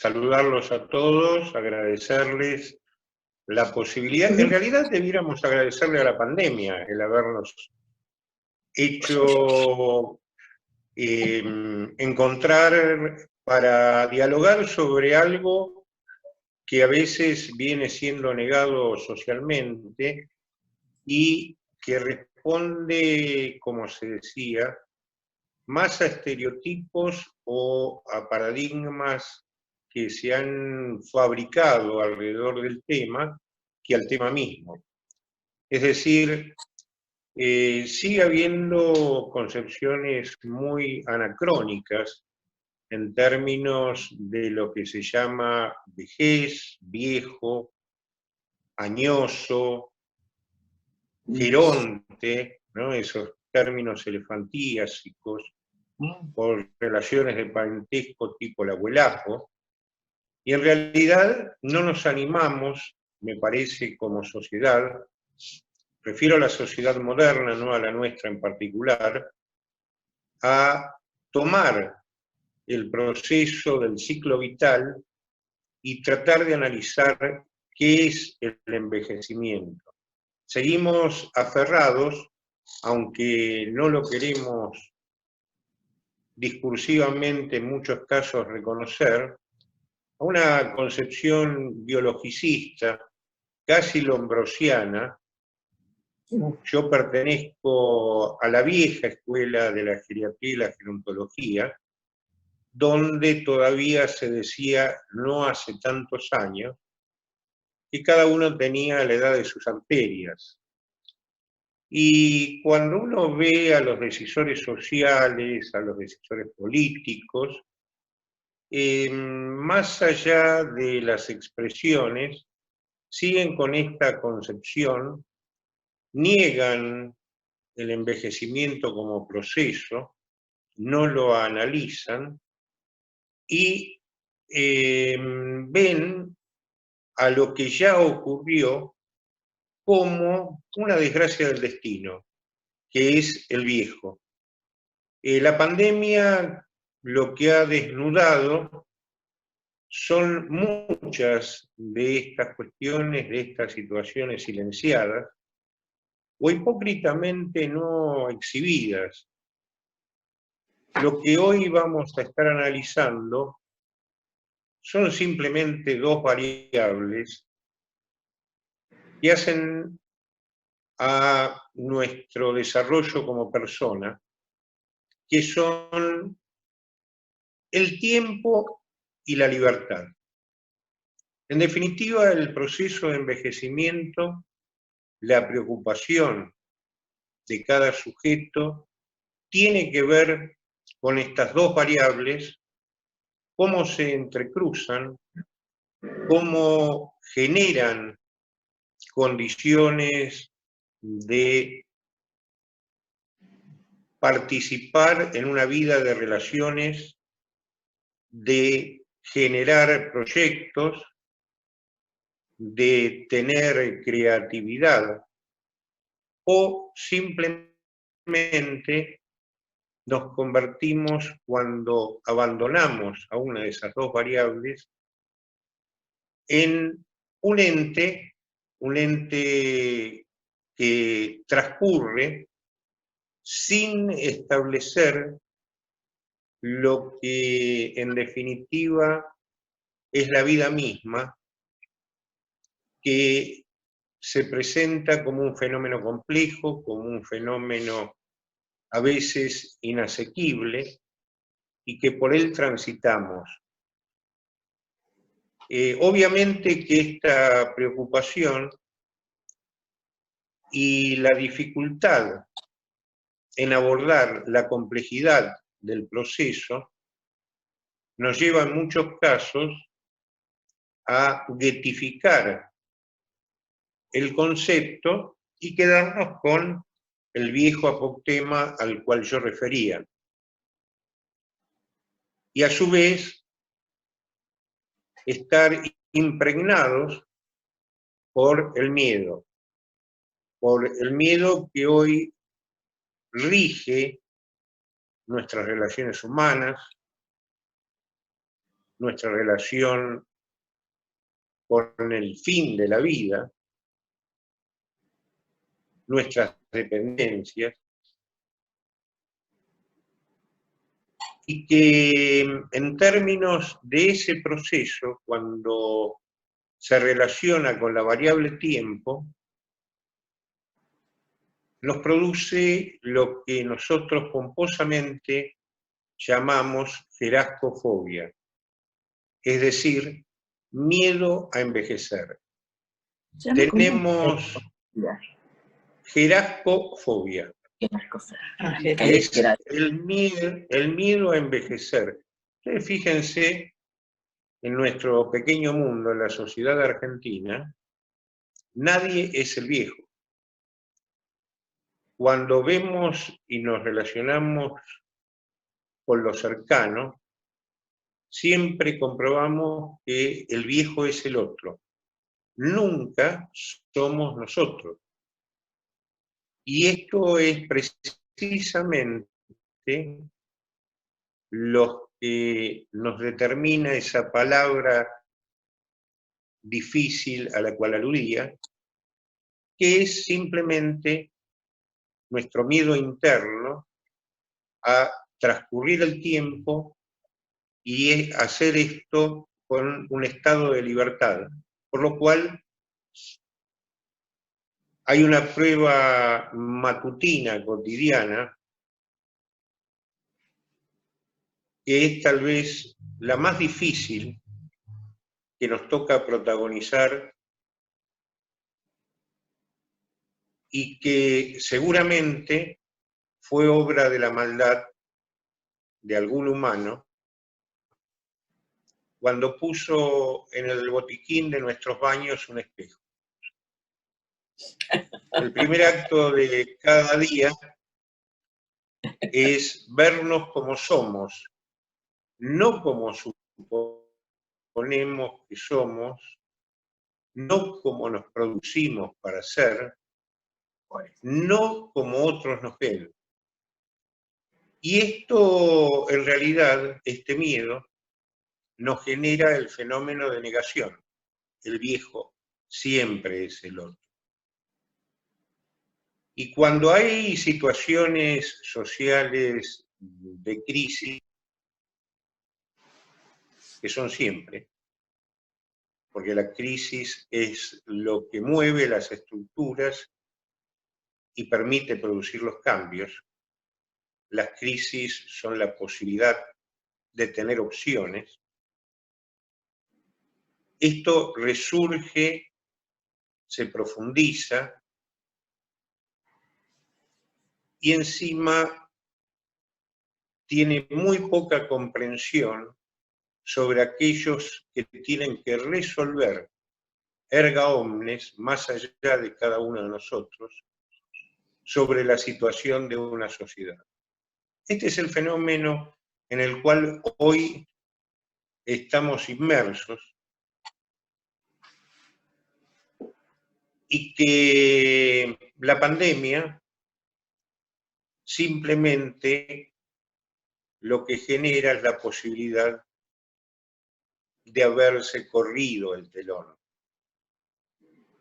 saludarlos a todos, agradecerles la posibilidad. En realidad debiéramos agradecerle a la pandemia el habernos hecho encontrar para dialogar sobre algo que a veces viene siendo negado socialmente y que responde, como se decía, más a estereotipos o a paradigmas que se han fabricado alrededor del tema que al tema mismo. Es decir, sigue habiendo concepciones muy anacrónicas en términos de lo que se llama vejez, viejo, añoso, geronte, ¿no? Esos términos elefantiásicos, por relaciones de parentesco tipo el abuelazo, y en realidad no nos animamos, me parece, como sociedad, prefiero a la sociedad moderna, no a la nuestra en particular, a tomar el proceso del ciclo vital y tratar de analizar qué es el envejecimiento. Seguimos aferrados, aunque no lo queremos discursivamente en muchos casos reconocer, a una concepción biologicista, casi lombrosiana. Yo pertenezco a la vieja escuela de la geriatría y la gerontología, donde todavía se decía, no hace tantos años, que cada uno tenía la edad de sus arterias. Y cuando uno ve a los decisores sociales, a los decisores políticos, más allá de las expresiones, siguen con esta concepción, niegan el envejecimiento como proceso, no lo analizan y ven a lo que ya ocurrió como una desgracia del destino, que es el viejo. La pandemia lo que ha desnudado son muchas de estas cuestiones, de estas situaciones silenciadas o hipócritamente no exhibidas. Lo que hoy vamos a estar analizando son simplemente dos variables que hacen a nuestro desarrollo como persona, que son el tiempo y la libertad. En definitiva, el proceso de envejecimiento, la preocupación de cada sujeto, tiene que ver con estas dos variables, cómo se entrecruzan, cómo generan condiciones de participar en una vida de relaciones, de generar proyectos, de tener creatividad, o simplemente nos convertimos, cuando abandonamos a una de esas dos variables, en un ente que transcurre sin establecer lo que en definitiva es la vida misma, que se presenta como un fenómeno complejo, como un fenómeno a veces inasequible, y que por él transitamos. Obviamente que esta preocupación y la dificultad en abordar la complejidad del proceso nos lleva en muchos casos a guetificar el concepto y quedarnos con el viejo apoptema al cual yo refería. Y a su vez, estar impregnados por el miedo que hoy rige nuestras relaciones humanas, nuestra relación con el fin de la vida, nuestras dependencias, y que en términos de ese proceso, cuando se relaciona con la variable tiempo, nos produce lo que nosotros pomposamente llamamos gerascofobia, es decir, miedo a envejecer. Tenemos gerascofobia, es el miedo a envejecer. Ustedes fíjense, en nuestro pequeño mundo, en la sociedad argentina, nadie es el viejo. Cuando vemos y nos relacionamos con lo cercano, siempre comprobamos que el viejo es el otro. Nunca somos nosotros. Y esto es precisamente lo que nos determina esa palabra difícil a la cual aludía, que es simplemente nuestro miedo interno a transcurrir el tiempo y hacer esto con un estado de libertad. Por lo cual hay una prueba matutina, cotidiana, que es tal vez la más difícil que nos toca protagonizar y que seguramente fue obra de la maldad de algún humano cuando puso en el botiquín de nuestros baños un espejo. El primer acto de cada día es vernos como somos, no como suponemos que somos, no como nos producimos para ser, no como otros nos ven. Y esto, en realidad, este miedo, nos genera el fenómeno de negación. El viejo siempre es el otro. Y cuando hay situaciones sociales de crisis, que son siempre, porque la crisis es lo que mueve las estructuras y permite producir los cambios, las crisis son la posibilidad de tener opciones, esto resurge, se profundiza y encima tiene muy poca comprensión sobre aquellos que tienen que resolver erga omnes, más allá de cada uno de nosotros, sobre la situación de una sociedad. Este es el fenómeno en el cual hoy estamos inmersos y que la pandemia simplemente lo que genera es la posibilidad de haberse corrido el telón.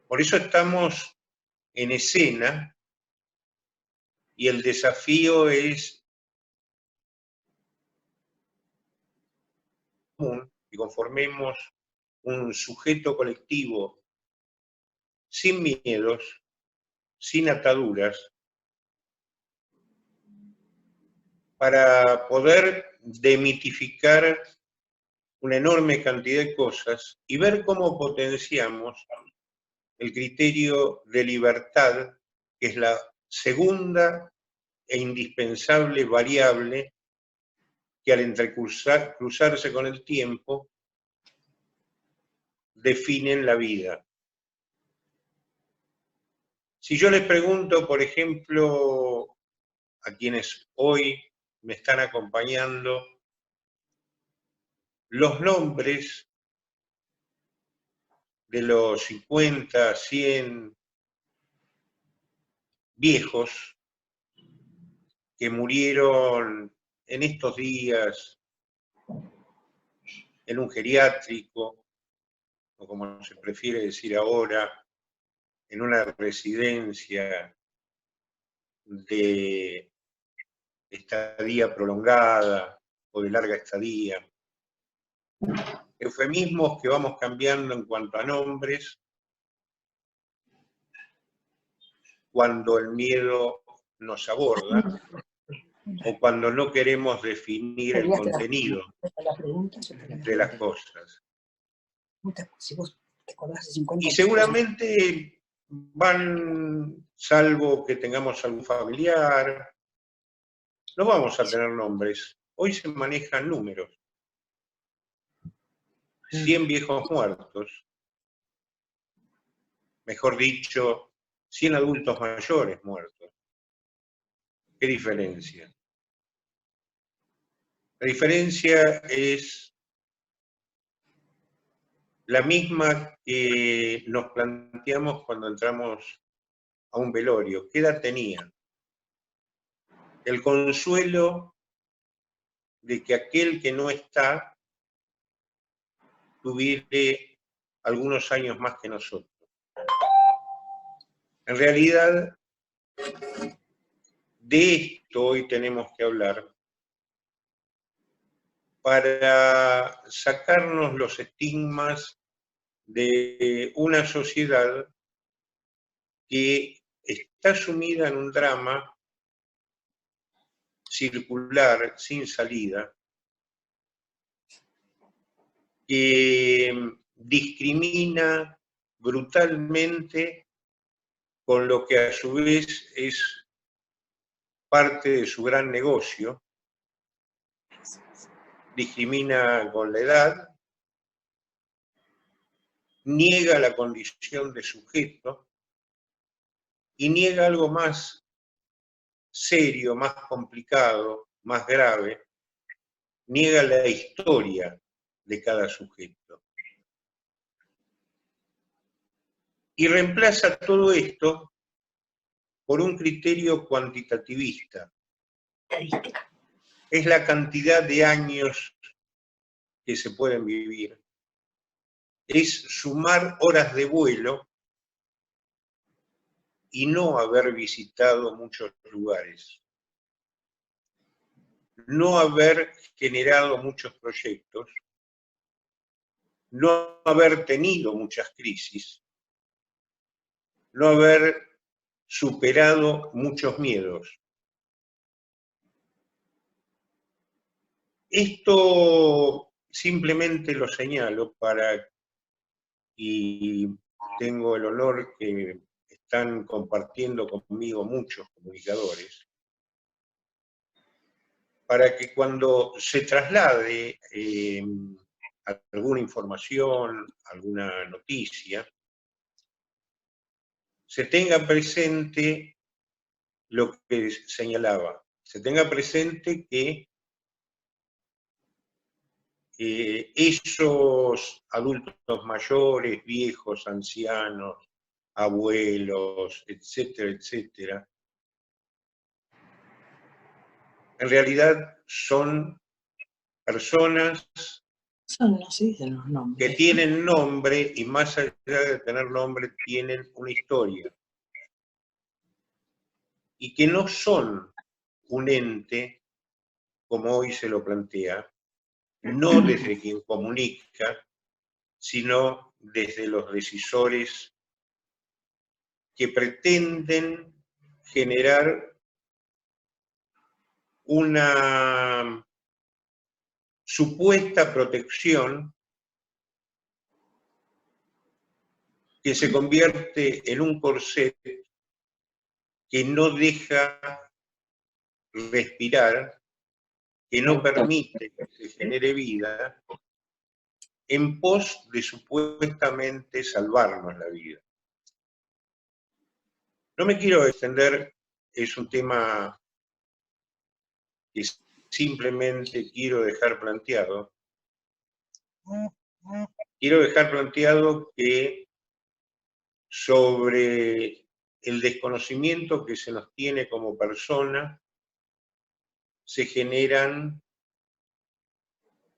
Por eso estamos en escena y el desafío es que conformemos un sujeto colectivo sin miedos, sin ataduras, para poder demitificar una enorme cantidad de cosas y ver cómo potenciamos el criterio de libertad, que es la segunda e indispensable variable que al cruzarse con el tiempo definen la vida. Si yo les pregunto, por ejemplo, a quienes hoy me están acompañando, los nombres de los 50, 100 viejos que murieron en estos días en un geriátrico, o como se prefiere decir ahora, en una residencia de estadía prolongada o de larga estadía. Eufemismos que vamos cambiando en cuanto a nombres cuando el miedo nos aborda o cuando no queremos definir el contenido de las cosas. Y seguramente van, salvo que tengamos algún familiar, no vamos a tener nombres. Hoy se manejan números. 100 viejos muertos. Mejor dicho, 100 adultos mayores muertos. ¿Qué diferencia? La diferencia es la misma que nos planteamos cuando entramos a un velorio. ¿Qué edad tenía? El consuelo de que aquel que no está tuviera algunos años más que nosotros. En realidad, de esto hoy tenemos que hablar para sacarnos los estigmas de una sociedad que está sumida en un drama circular, sin salida, que discrimina brutalmente con lo que a su vez es parte de su gran negocio, discrimina con la edad, niega la condición de sujeto y niega algo más serio, más complicado, más grave, niega la historia de cada sujeto. Y reemplaza todo esto por un criterio cuantitativista. Estadística. Es la cantidad de años que se pueden vivir. Es sumar horas de vuelo y no haber visitado muchos lugares. No haber generado muchos proyectos. No haber tenido muchas crisis. No haber superado muchos miedos. Esto simplemente lo señalo y tengo el honor que están compartiendo conmigo muchos comunicadores, para que cuando se traslade alguna información, alguna noticia, se tenga presente lo que señalaba, se tenga presente que esos adultos mayores, viejos, ancianos, abuelos, etcétera, etcétera, en realidad son personas que tienen nombre y más allá de tener nombre tienen una historia y que no son un ente como hoy se lo plantea, no desde quien comunica, sino desde los decisores que pretenden generar una supuesta protección que se convierte en un corset que no deja respirar, que no permite que se genere vida, en pos de supuestamente salvarnos la vida. No me quiero extender, es un tema que simplemente quiero dejar planteado. Quiero dejar planteado que sobre el desconocimiento que se nos tiene como persona, se generan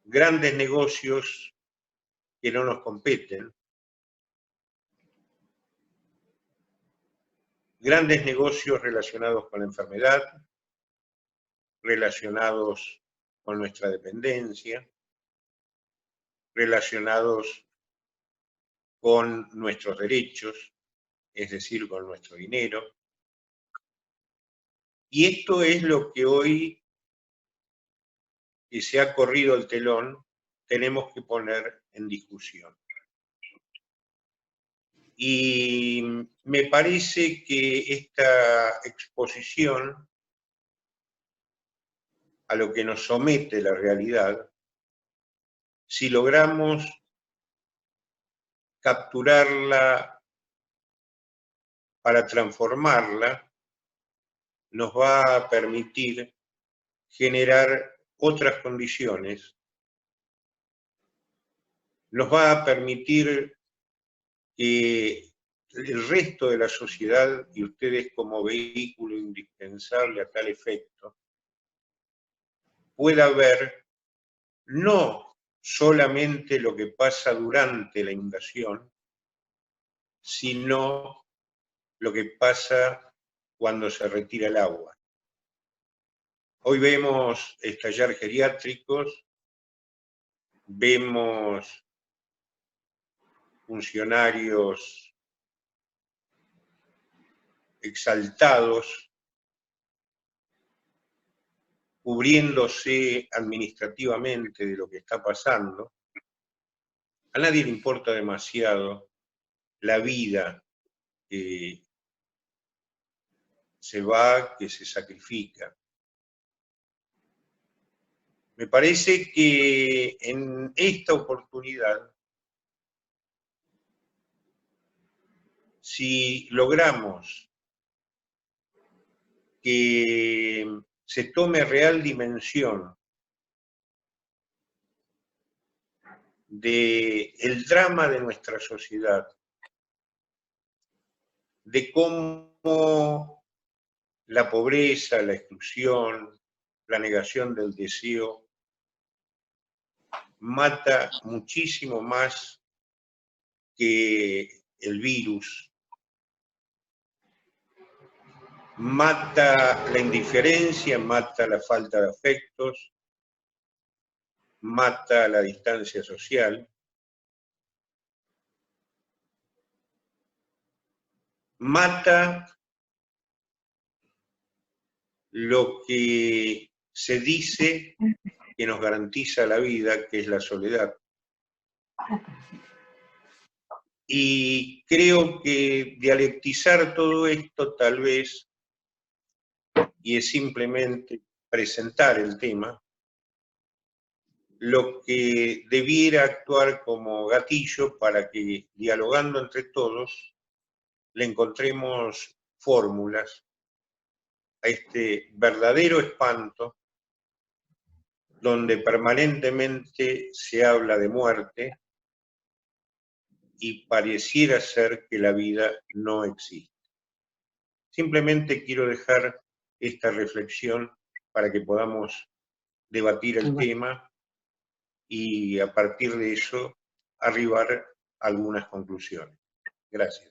grandes negocios que no nos competen, grandes negocios relacionados con la enfermedad, relacionados con nuestra dependencia, relacionados con nuestros derechos, es decir, con nuestro dinero. Y esto es lo que hoy, que se ha corrido el telón, tenemos que poner en discusión. Y me parece que esta exposición a lo que nos somete la realidad, si logramos capturarla para transformarla, nos va a permitir generar otras condiciones, nos va a permitir que el resto de la sociedad, y ustedes como vehículo indispensable a tal efecto, pueda ver no solamente lo que pasa durante la inundación, sino lo que pasa cuando se retira el agua. Hoy vemos estallar geriátricos, vemos funcionarios exaltados, cubriéndose administrativamente de lo que está pasando. A nadie le importa demasiado la vida que se va, que se sacrifica. Me parece que en esta oportunidad, si logramos que se tome real dimensión del drama de nuestra sociedad, de cómo la pobreza, la exclusión, la negación del deseo mata muchísimo más que el virus, mata la indiferencia, mata la falta de afectos, mata la distancia social, mata lo que se dice que nos garantiza la vida, que es la soledad. Y creo que dialectizar todo esto tal vez, y es simplemente presentar el tema, lo que debiera actuar como gatillo para que, dialogando entre todos, le encontremos fórmulas a este verdadero espanto donde permanentemente se habla de muerte y pareciera ser que la vida no existe. Simplemente quiero dejar esta reflexión para que podamos debatir el tema y a partir de eso arribar a algunas conclusiones. Gracias.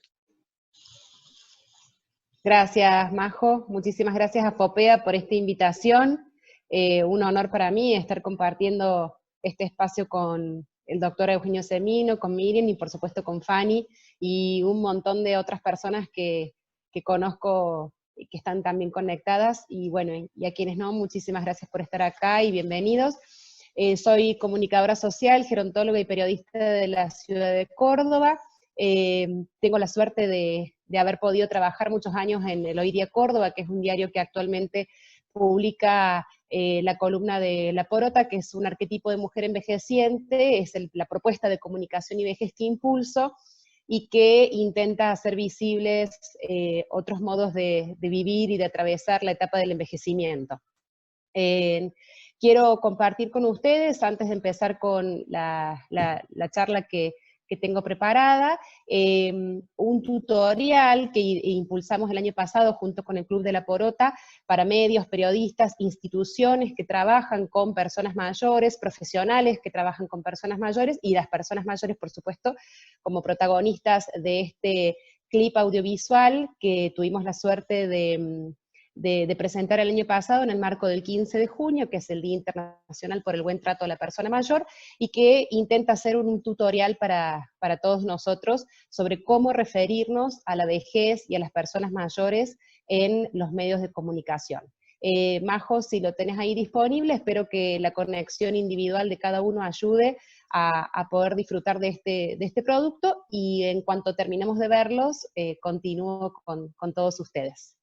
Gracias, Majo. Muchísimas gracias a FOPEA por esta invitación. Un honor para mí estar compartiendo este espacio con el doctor Eugenio Semino, con Miriam y por supuesto con Fanny y un montón de otras personas que conozco y que están también conectadas. Y bueno, y a quienes no, muchísimas gracias por estar acá y bienvenidos. Soy comunicadora social, gerontóloga y periodista de la ciudad de Córdoba. Tengo la suerte de haber podido trabajar muchos años en el Hoy Día Córdoba, que es un diario que actualmente publica la columna de La Porota, que es un arquetipo de mujer envejeciente, es la propuesta de comunicación y vejez que impulso, y que intenta hacer visibles otros modos de vivir y de atravesar la etapa del envejecimiento. Quiero compartir con ustedes, antes de empezar con la charla que que tengo preparada, un tutorial que impulsamos el año pasado junto con el Club de la Porota para medios, periodistas, instituciones que trabajan con personas mayores, profesionales que trabajan con personas mayores, y las personas mayores, por supuesto, como protagonistas de este clip audiovisual que tuvimos la suerte de presentar el año pasado en el marco del 15 de junio, que es el Día Internacional por el Buen Trato a la Persona Mayor, y que intenta hacer un tutorial para todos nosotros sobre cómo referirnos a la vejez y a las personas mayores en los medios de comunicación. Majo, si lo tenés ahí disponible, espero que la conexión individual de cada uno ayude a poder disfrutar de este producto, y en cuanto terminemos de verlos, continúo con todos ustedes.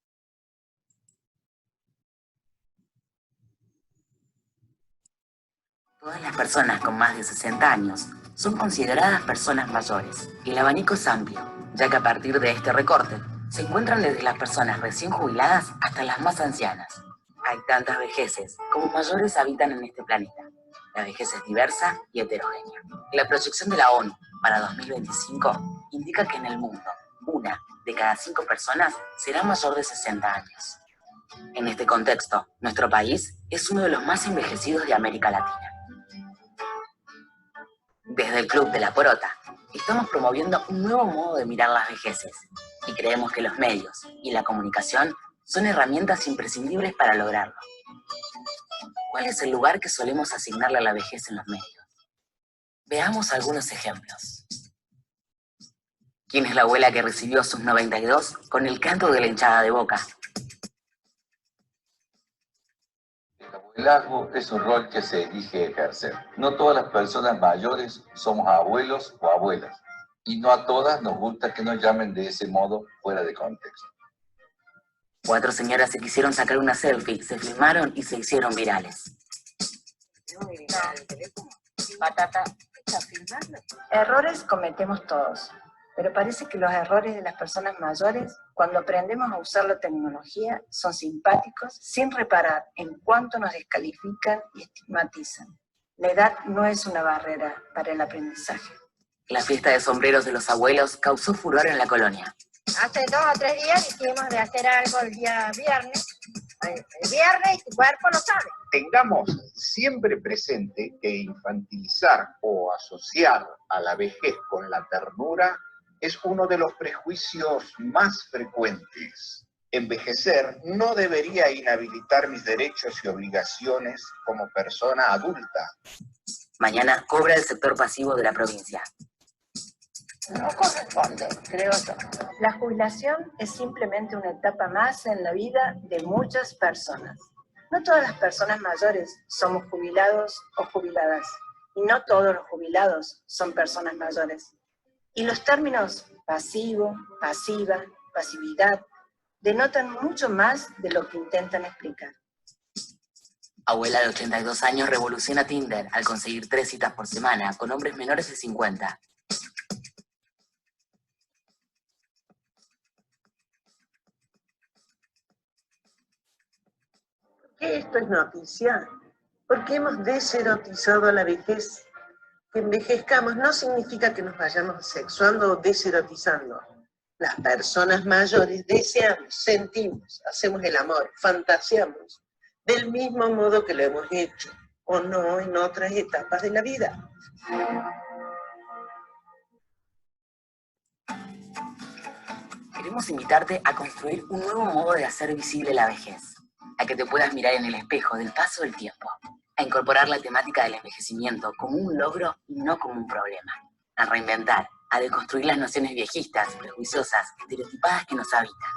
Todas las personas con más de 60 años son consideradas personas mayores, y el abanico es amplio, ya que a partir de este recorte se encuentran desde las personas recién jubiladas hasta las más ancianas. Hay tantas vejeces como mayores habitan en este planeta. La vejez es diversa y heterogénea. La proyección de la ONU para 2025 indica que en el mundo, 1 de cada 5 personas será mayor de 60 años. En este contexto, nuestro país es uno de los más envejecidos de América Latina. Desde el Club de la Porota, estamos promoviendo un nuevo modo de mirar las vejeces, y creemos que los medios y la comunicación son herramientas imprescindibles para lograrlo. ¿Cuál es el lugar que solemos asignarle a la vejez en los medios? Veamos algunos ejemplos. ¿Quién es la abuela que recibió a sus 92 con el canto de la hinchada de Boca? El abuelazgo es un rol que se elige ejercer. No todas las personas mayores somos abuelos o abuelas, y no a todas nos gusta que nos llamen de ese modo fuera de contexto. 4 señoras se quisieron sacar una selfie, se filmaron y se hicieron virales. Patata, ¿estás filmando? Errores cometemos todos, pero parece que los errores de las personas mayores, cuando aprendemos a usar la tecnología, son simpáticos sin reparar en cuánto nos descalifican y estigmatizan. La edad no es una barrera para el aprendizaje. La fiesta de sombreros de los abuelos causó furor en la colonia. Hace 2 o 3 días dijimos de hacer algo el día viernes. El viernes tu cuerpo lo sabe. Tengamos siempre presente que infantilizar o asociar a la vejez con la ternura es uno de los prejuicios más frecuentes. Envejecer no debería inhabilitar mis derechos y obligaciones como persona adulta. Mañana cobra el sector pasivo de la provincia. No corresponde, creo yo. La jubilación es simplemente una etapa más en la vida de muchas personas. No todas las personas mayores somos jubilados o jubiladas, y no todos los jubilados son personas mayores. Y los términos pasivo, pasiva, pasividad, denotan mucho más de lo que intentan explicar. Abuela de 82 años revoluciona Tinder al conseguir 3 citas por semana con hombres menores de 50. Esto es noticia, porque hemos deserotizado a la vejez. Que envejezcamos no significa que nos vayamos sexuando o deserotizando. Las personas mayores deseamos, sentimos, hacemos el amor, fantaseamos, del mismo modo que lo hemos hecho, o no en otras etapas de la vida. Queremos invitarte a construir un nuevo modo de hacer visible la vejez, a que te puedas mirar en el espejo del paso del tiempo, a incorporar la temática del envejecimiento como un logro y no como un problema, a reinventar, a deconstruir las nociones viejistas, prejuiciosas, estereotipadas que nos habitan.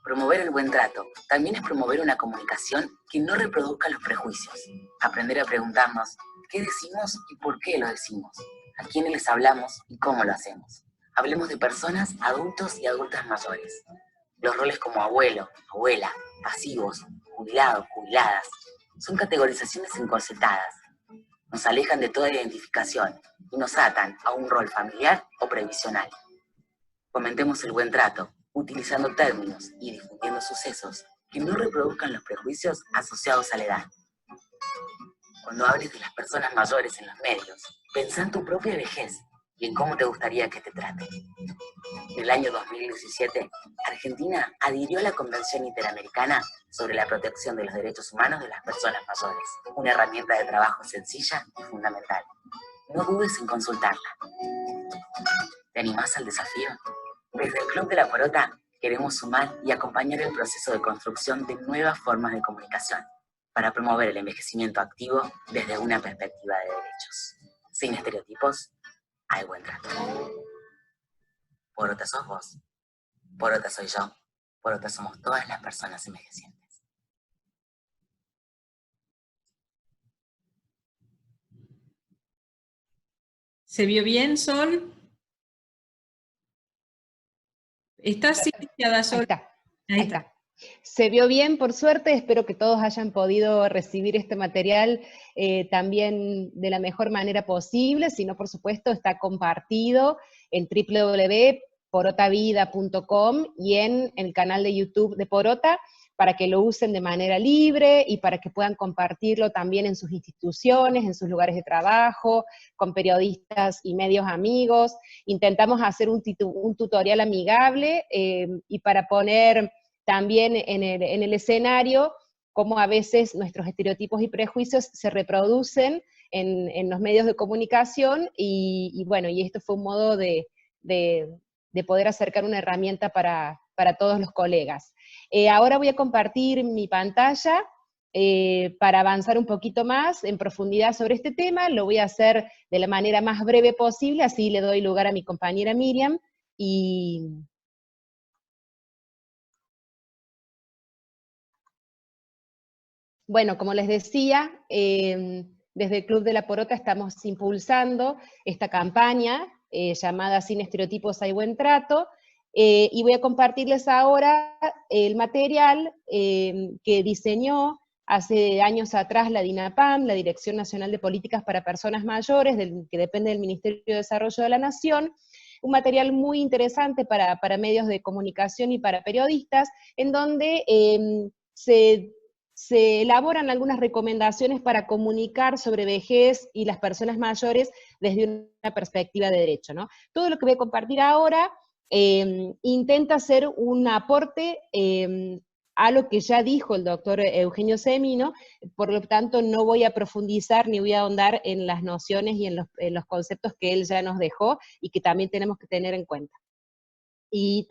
Promover el buen trato también es promover una comunicación que no reproduzca los prejuicios, aprender a preguntarnos qué decimos y por qué lo decimos, a quiénes les hablamos y cómo lo hacemos. Hablemos de personas, adultos y adultas mayores. Los roles como abuelo, abuela, pasivos, jubilados, jubiladas, son categorizaciones encorsetadas. Nos alejan de toda identificación y nos atan a un rol familiar o previsional. Fomentemos el buen trato, utilizando términos y difundiendo sucesos que no reproduzcan los prejuicios asociados a la edad. Cuando hables de las personas mayores en los medios, pensá en tu propia vejez y en cómo te gustaría que te traten. En el año 2017, Argentina adhirió a la Convención Interamericana sobre la protección de los derechos humanos de las personas mayores, una herramienta de trabajo sencilla y fundamental. No dudes en consultarla. ¿Te animás al desafío? Desde el Club de la Porota queremos sumar y acompañar el proceso de construcción de nuevas formas de comunicación para promover el envejecimiento activo desde una perspectiva de derechos. Sin estereotipos, hay buen trato. Porota sos vos, Porota soy yo, Porota somos todas las personas envejecientes. ¿Se vio bien, Sol? ¿Estás silenciada, Sol? Ahí está. Se vio bien, por suerte. Espero que todos hayan podido recibir este material también de la mejor manera posible. Si no, por supuesto, está compartido en www.porotavida.com y en el canal de YouTube de Porota, para que lo usen de manera libre y para que puedan compartirlo también en sus instituciones, en sus lugares de trabajo, con periodistas y medios amigos. Intentamos hacer un tutorial amigable y para poner también en el escenario cómo a veces nuestros estereotipos y prejuicios se reproducen en los medios de comunicación, y bueno, y esto fue un modo de poder acercar una herramienta para todos los colegas. Ahora voy a compartir mi pantalla para avanzar un poquito más en profundidad sobre este tema. Lo voy a hacer de la manera más breve posible, así le doy lugar a mi compañera Miriam, y bueno, como les decía, desde el Club de la Porota estamos impulsando esta campaña llamada Sin Estereotipos hay Buen Trato, y voy a compartirles ahora el material que diseñó hace años atrás la DINAPAM, la Dirección Nacional de Políticas para Personas Mayores, que depende del Ministerio de Desarrollo de la Nación, un material muy interesante para medios de comunicación y para periodistas, en donde se elaboran algunas recomendaciones para comunicar sobre vejez y las personas mayores desde una perspectiva de derecho, ¿no? Todo lo que voy a compartir ahora intenta hacer un aporte a lo que ya dijo el doctor Eugenio Semino, por lo tanto no voy a profundizar ni voy a ahondar en las nociones y en los conceptos que él ya nos dejó y que también tenemos que tener en cuenta. Y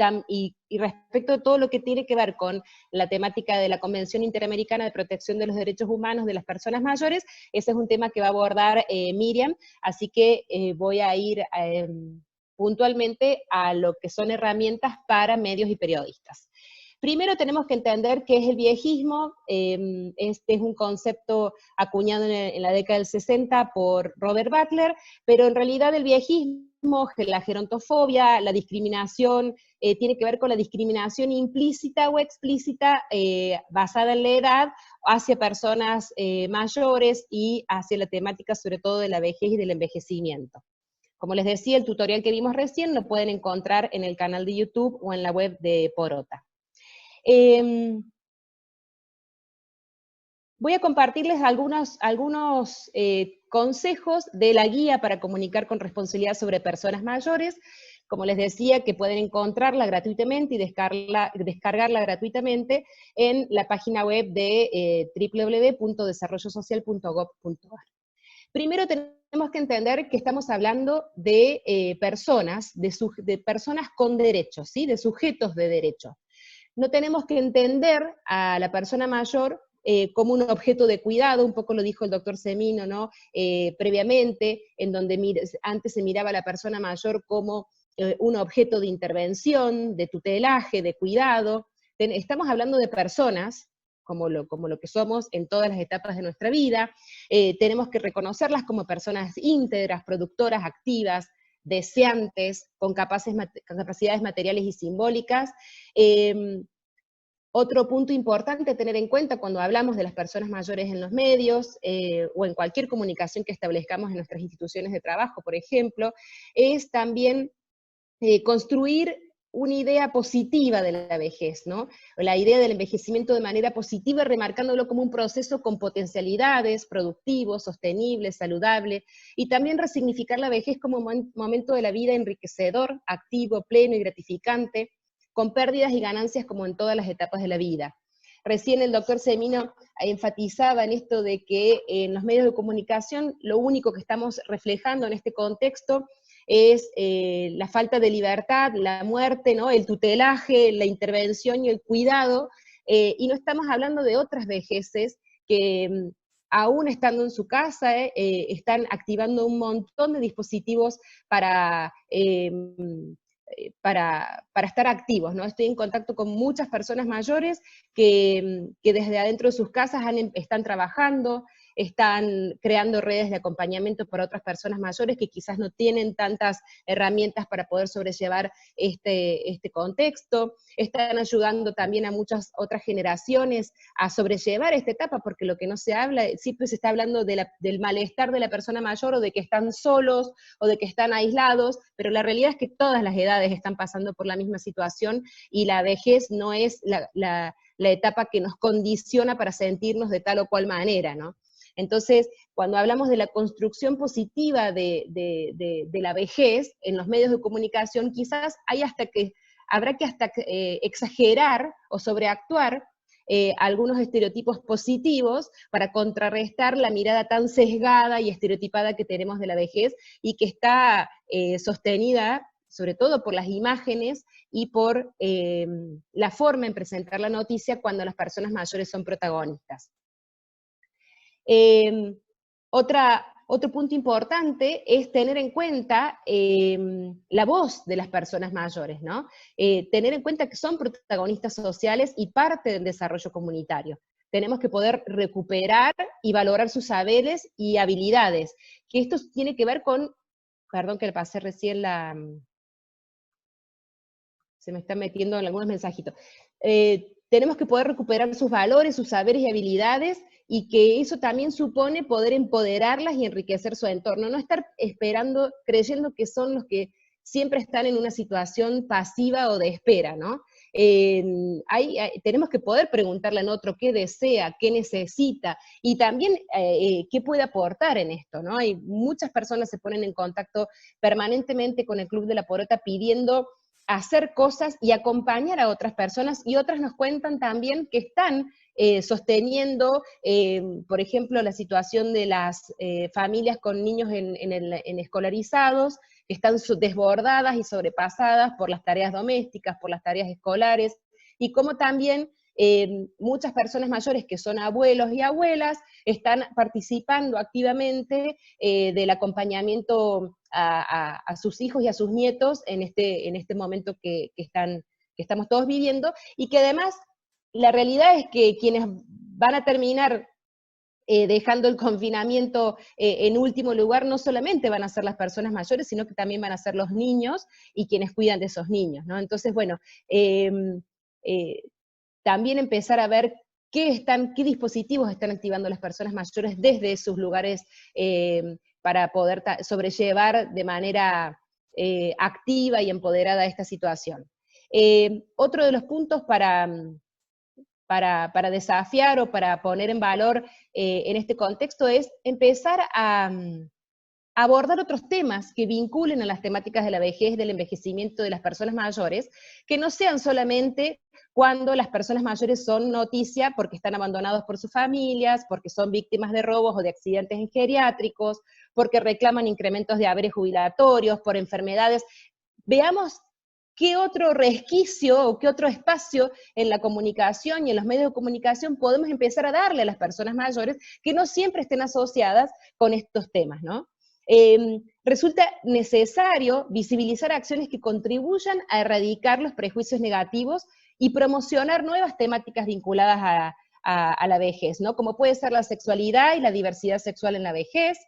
respecto a todo lo que tiene que ver con la temática de la Convención Interamericana de Protección de los Derechos Humanos de las Personas Mayores, ese es un tema que va a abordar Miriam, así que voy a ir puntualmente a lo que son herramientas para medios y periodistas. Primero tenemos que entender qué es el viejismo. Este es un concepto acuñado en la década del 60 por Robert Butler, pero en realidad el viejismo, la gerontofobia, la discriminación, tiene que ver con la discriminación implícita o explícita basada en la edad hacia personas mayores y hacia la temática sobre todo de la vejez y del envejecimiento. Como les decía, el tutorial que vimos recién lo pueden encontrar en el canal de YouTube o en la web de Porota. Voy a compartirles algunos consejos de la guía para comunicar con responsabilidad sobre personas mayores. Como les decía, que pueden encontrarla gratuitamente y descargarla gratuitamente en la página web de www.desarrollosocial.gov.ar. Primero tenemos que entender que estamos hablando de personas, de personas con derechos, ¿sí? De sujetos de derechos. No tenemos que entender a la persona mayor como un objeto de cuidado, un poco lo dijo el doctor Semino, ¿no? Previamente, en donde antes se miraba a la persona mayor como un objeto de intervención, de tutelaje, de cuidado. Estamos hablando de personas, como lo que somos en todas las etapas de nuestra vida. Tenemos que reconocerlas como personas íntegras, productoras, activas, deseantes, con capacidades materiales y simbólicas. Otro punto importante a tener en cuenta cuando hablamos de las personas mayores en los medios, o en cualquier comunicación que establezcamos en nuestras instituciones de trabajo, por ejemplo, es también construir una idea positiva de la vejez, ¿no? La idea del envejecimiento de manera positiva, remarcándolo como un proceso con potencialidades, productivo, sostenible, saludable, y también resignificar la vejez como un momento de la vida enriquecedor, activo, pleno y gratificante, con pérdidas y ganancias como en todas las etapas de la vida. Recién el doctor Semino enfatizaba en esto de que en los medios de comunicación lo único que estamos reflejando en este contexto es la falta de libertad, la muerte, ¿no? El tutelaje, la intervención y el cuidado, y no estamos hablando de otras vejeces que aún estando en su casa, están activando un montón de dispositivos para estar activos, ¿no? Estoy en contacto con muchas personas mayores que desde adentro de sus casas están trabajando, están creando redes de acompañamiento para otras personas mayores que quizás no tienen tantas herramientas para poder sobrellevar este contexto, están ayudando también a muchas otras generaciones a sobrellevar esta etapa, porque lo que no se habla, siempre se está hablando del malestar de la persona mayor, o de que están solos, o de que están aislados, pero la realidad es que todas las edades están pasando por la misma situación, y la vejez no es la etapa que nos condiciona para sentirnos de tal o cual manera, ¿no? Entonces, cuando hablamos de la construcción positiva de la vejez en los medios de comunicación, quizás habrá que exagerar o sobreactuar algunos estereotipos positivos para contrarrestar la mirada tan sesgada y estereotipada que tenemos de la vejez, y que está sostenida sobre todo por las imágenes y por la forma en presentar la noticia cuando las personas mayores son protagonistas. Otro punto importante es tener en cuenta la voz de las personas mayores, ¿no? Tener en cuenta que son protagonistas sociales y parte del desarrollo comunitario. Tenemos que poder recuperar y valorar sus saberes y habilidades, que esto tiene que ver con, perdón que le pasé recién se me están metiendo en algunos mensajitos. Tenemos que poder recuperar sus valores, sus saberes y habilidades, y que eso también supone poder empoderarlas y enriquecer su entorno, no estar creyendo que son los que siempre están en una situación pasiva o de espera, ¿no? Tenemos que poder preguntarle al otro qué desea, qué necesita, y también qué puede aportar en esto, ¿no? Hay muchas personas que se ponen en contacto permanentemente con el Club de la Porota pidiendo hacer cosas y acompañar a otras personas, y otras nos cuentan también que están sosteniendo, por ejemplo, la situación de las familias con niños en escolarizados, que están desbordadas y sobrepasadas por las tareas domésticas, por las tareas escolares, y como también muchas personas mayores que son abuelos y abuelas están participando activamente del acompañamiento a sus hijos y a sus nietos en este momento que estamos todos viviendo, y que además la realidad es que quienes van a terminar dejando el confinamiento en último lugar no solamente van a ser las personas mayores, sino que también van a ser los niños y quienes cuidan de esos niños, ¿no? Entonces, bueno, también empezar a ver qué dispositivos están activando las personas mayores desde sus lugares para poder sobrellevar de manera activa y empoderada esta situación. Otro de los puntos para desafiar o para poner en valor en este contexto es empezar a abordar otros temas que vinculen a las temáticas de la vejez, del envejecimiento de las personas mayores, que no sean solamente cuando las personas mayores son noticia porque están abandonados por sus familias, porque son víctimas de robos o de accidentes en geriátricos, porque reclaman incrementos de haberes jubilatorios, por enfermedades. Veamos qué otro resquicio o qué otro espacio en la comunicación y en los medios de comunicación podemos empezar a darle a las personas mayores que no siempre estén asociadas con estos temas, ¿no? Resulta necesario visibilizar acciones que contribuyan a erradicar los prejuicios negativos y promocionar nuevas temáticas vinculadas a la vejez, ¿no? Como puede ser la sexualidad y la diversidad sexual en la vejez,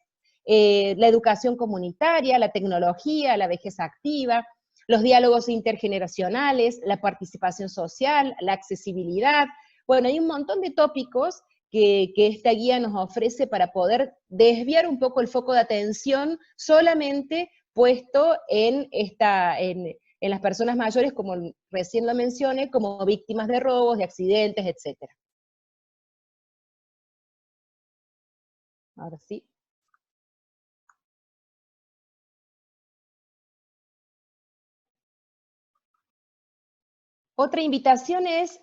la educación comunitaria, la tecnología, la vejez activa, los diálogos intergeneracionales, la participación social, la accesibilidad. Bueno, hay un montón de tópicos que esta guía nos ofrece para poder desviar un poco el foco de atención solamente puesto en en las personas mayores, como recién lo mencioné, como víctimas de robos, de accidentes, etc. Ahora sí. Otra invitación es,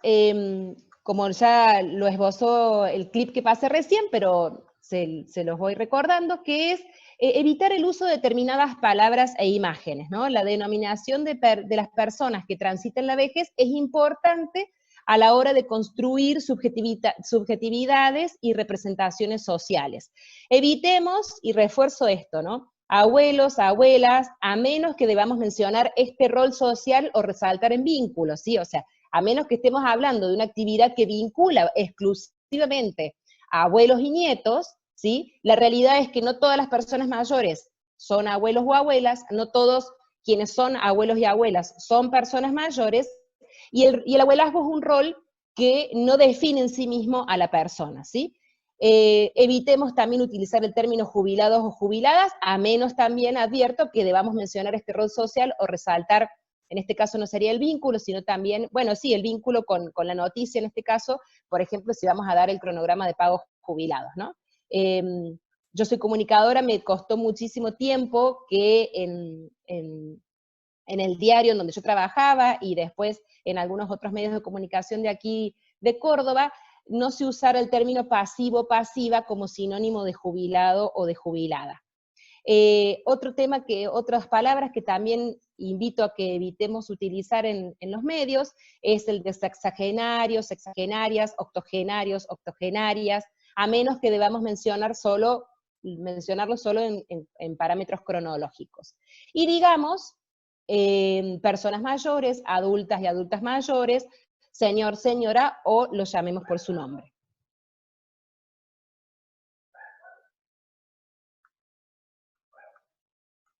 como ya lo esbozó el clip que pasé recién, pero se los voy recordando, que es evitar el uso de determinadas palabras e imágenes, ¿no? La denominación de las personas que transitan la vejez es importante a la hora de construir subjetividades y representaciones sociales. Evitemos, y refuerzo esto, ¿no? Abuelos, abuelas, a menos que debamos mencionar este rol social o resaltar en vínculos, ¿sí? O sea, a menos que estemos hablando de una actividad que vincula exclusivamente a abuelos y nietos, ¿sí? La realidad es que no todas las personas mayores son abuelos o abuelas, no todos quienes son abuelos y abuelas son personas mayores, y el abuelazgo es un rol que no define en sí mismo a la persona, ¿sí? Evitemos también utilizar el término jubilados o jubiladas, a menos también advierto que debamos mencionar este rol social o resaltar, en este caso no sería el vínculo, sino también, bueno, sí, el vínculo con la noticia en este caso, por ejemplo, si vamos a dar el cronograma de pagos jubilados, ¿no? Yo soy comunicadora, me costó muchísimo tiempo que en el diario en donde yo trabajaba y después en algunos otros medios de comunicación de aquí de Córdoba, no se usara el término pasivo-pasiva como sinónimo de jubilado o de jubilada. Otro tema otras palabras que también invito a que evitemos utilizar en los medios es el de sexagenarios, sexagenarias, octogenarios, octogenarias, a menos que debamos mencionarlo solo en parámetros cronológicos. Y digamos, personas mayores, adultas y adultas mayores, señor, señora, o lo llamemos por su nombre.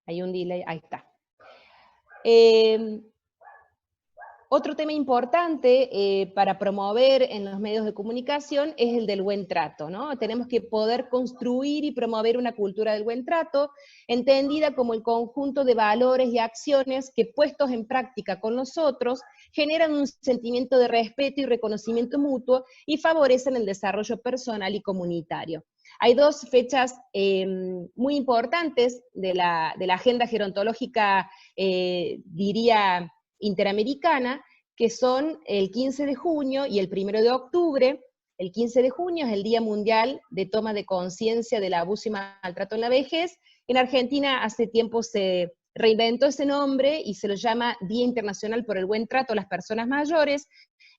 Hay un delay, ahí está. Otro tema importante para promover en los medios de comunicación es el del buen trato, ¿no? Tenemos que poder construir y promover una cultura del buen trato, entendida como el conjunto de valores y acciones que puestos en práctica con los otros generan un sentimiento de respeto y reconocimiento mutuo y favorecen el desarrollo personal y comunitario. Hay dos fechas muy importantes de la agenda gerontológica, diría, interamericana, que son el 15 de junio y el 1 de octubre. El 15 de junio es el Día Mundial de Toma de Conciencia del Abuso y Maltrato en la Vejez. En Argentina hace tiempo se reinventó ese nombre y se lo llama Día Internacional por el Buen Trato a las Personas Mayores,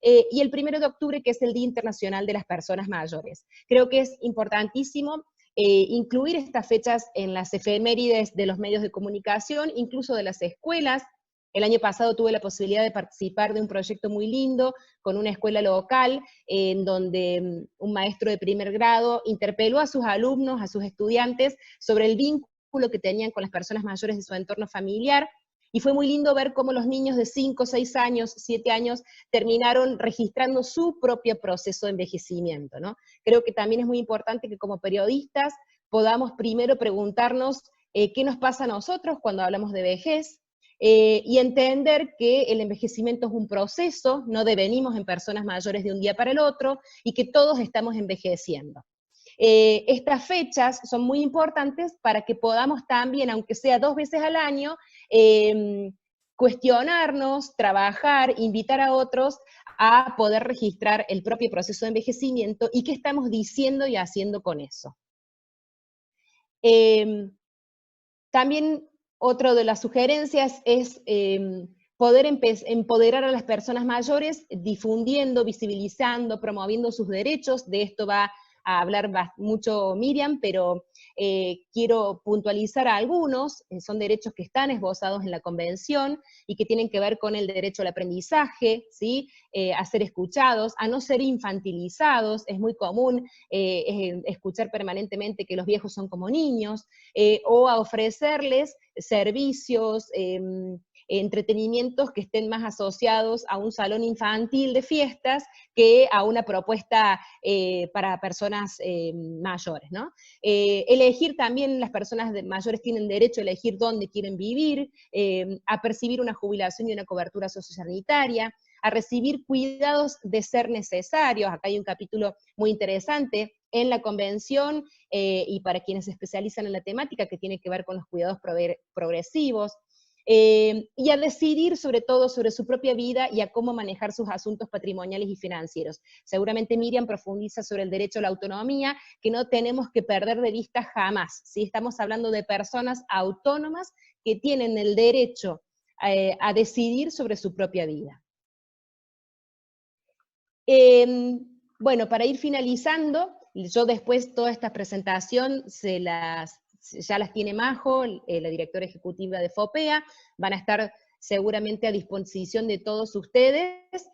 y el 1 de octubre, que es el Día Internacional de las Personas Mayores. Creo que es importantísimo incluir estas fechas en las efemérides de los medios de comunicación, incluso de las escuelas. El año pasado tuve la posibilidad de participar de un proyecto muy lindo con una escuela local, en donde un maestro de primer grado interpeló a sus alumnos, a sus estudiantes, sobre el vínculo que tenían con las personas mayores de su entorno familiar, y fue muy lindo ver cómo los niños de 5, 6 años, 7 años, terminaron registrando su propio proceso de envejecimiento, ¿no? Creo que también es muy importante que como periodistas podamos primero preguntarnos qué nos pasa a nosotros cuando hablamos de vejez, y entender que el envejecimiento es un proceso, no devenimos en personas mayores de un día para el otro, y que todos estamos envejeciendo. Estas fechas son muy importantes para que podamos también, aunque sea 2 veces al año, cuestionarnos, trabajar, invitar a otros a poder registrar el propio proceso de envejecimiento y qué estamos diciendo y haciendo con eso. También otra de las sugerencias es poder empoderar a las personas mayores difundiendo, visibilizando, promoviendo sus derechos. De esto va a hablar mucho Miriam, pero quiero puntualizar a algunos. Son derechos que están esbozados en la Convención y que tienen que ver con el derecho al aprendizaje, ¿sí? A ser escuchados, a no ser infantilizados. Es muy común escuchar permanentemente que los viejos son como niños, o a ofrecerles servicios entretenimientos que estén más asociados a un salón infantil de fiestas que a una propuesta para personas mayores, ¿no? Elegir también, las personas mayores tienen derecho a elegir dónde quieren vivir, a percibir una jubilación y una cobertura sociosanitaria, a recibir cuidados de ser necesarios. Acá hay un capítulo muy interesante en la convención y para quienes se especializan en la temática, que tiene que ver con los cuidados progresivos, y a decidir sobre todo sobre su propia vida y a cómo manejar sus asuntos patrimoniales y financieros. Seguramente Miriam profundiza sobre el derecho a la autonomía, que no tenemos que perder de vista jamás, ¿sí? Estamos hablando de personas autónomas que tienen el derecho a decidir sobre su propia vida. Bueno, para ir finalizando, yo después toda esta presentación ya las tiene Majo, la directora ejecutiva de FOPEA, van a estar seguramente a disposición de todos ustedes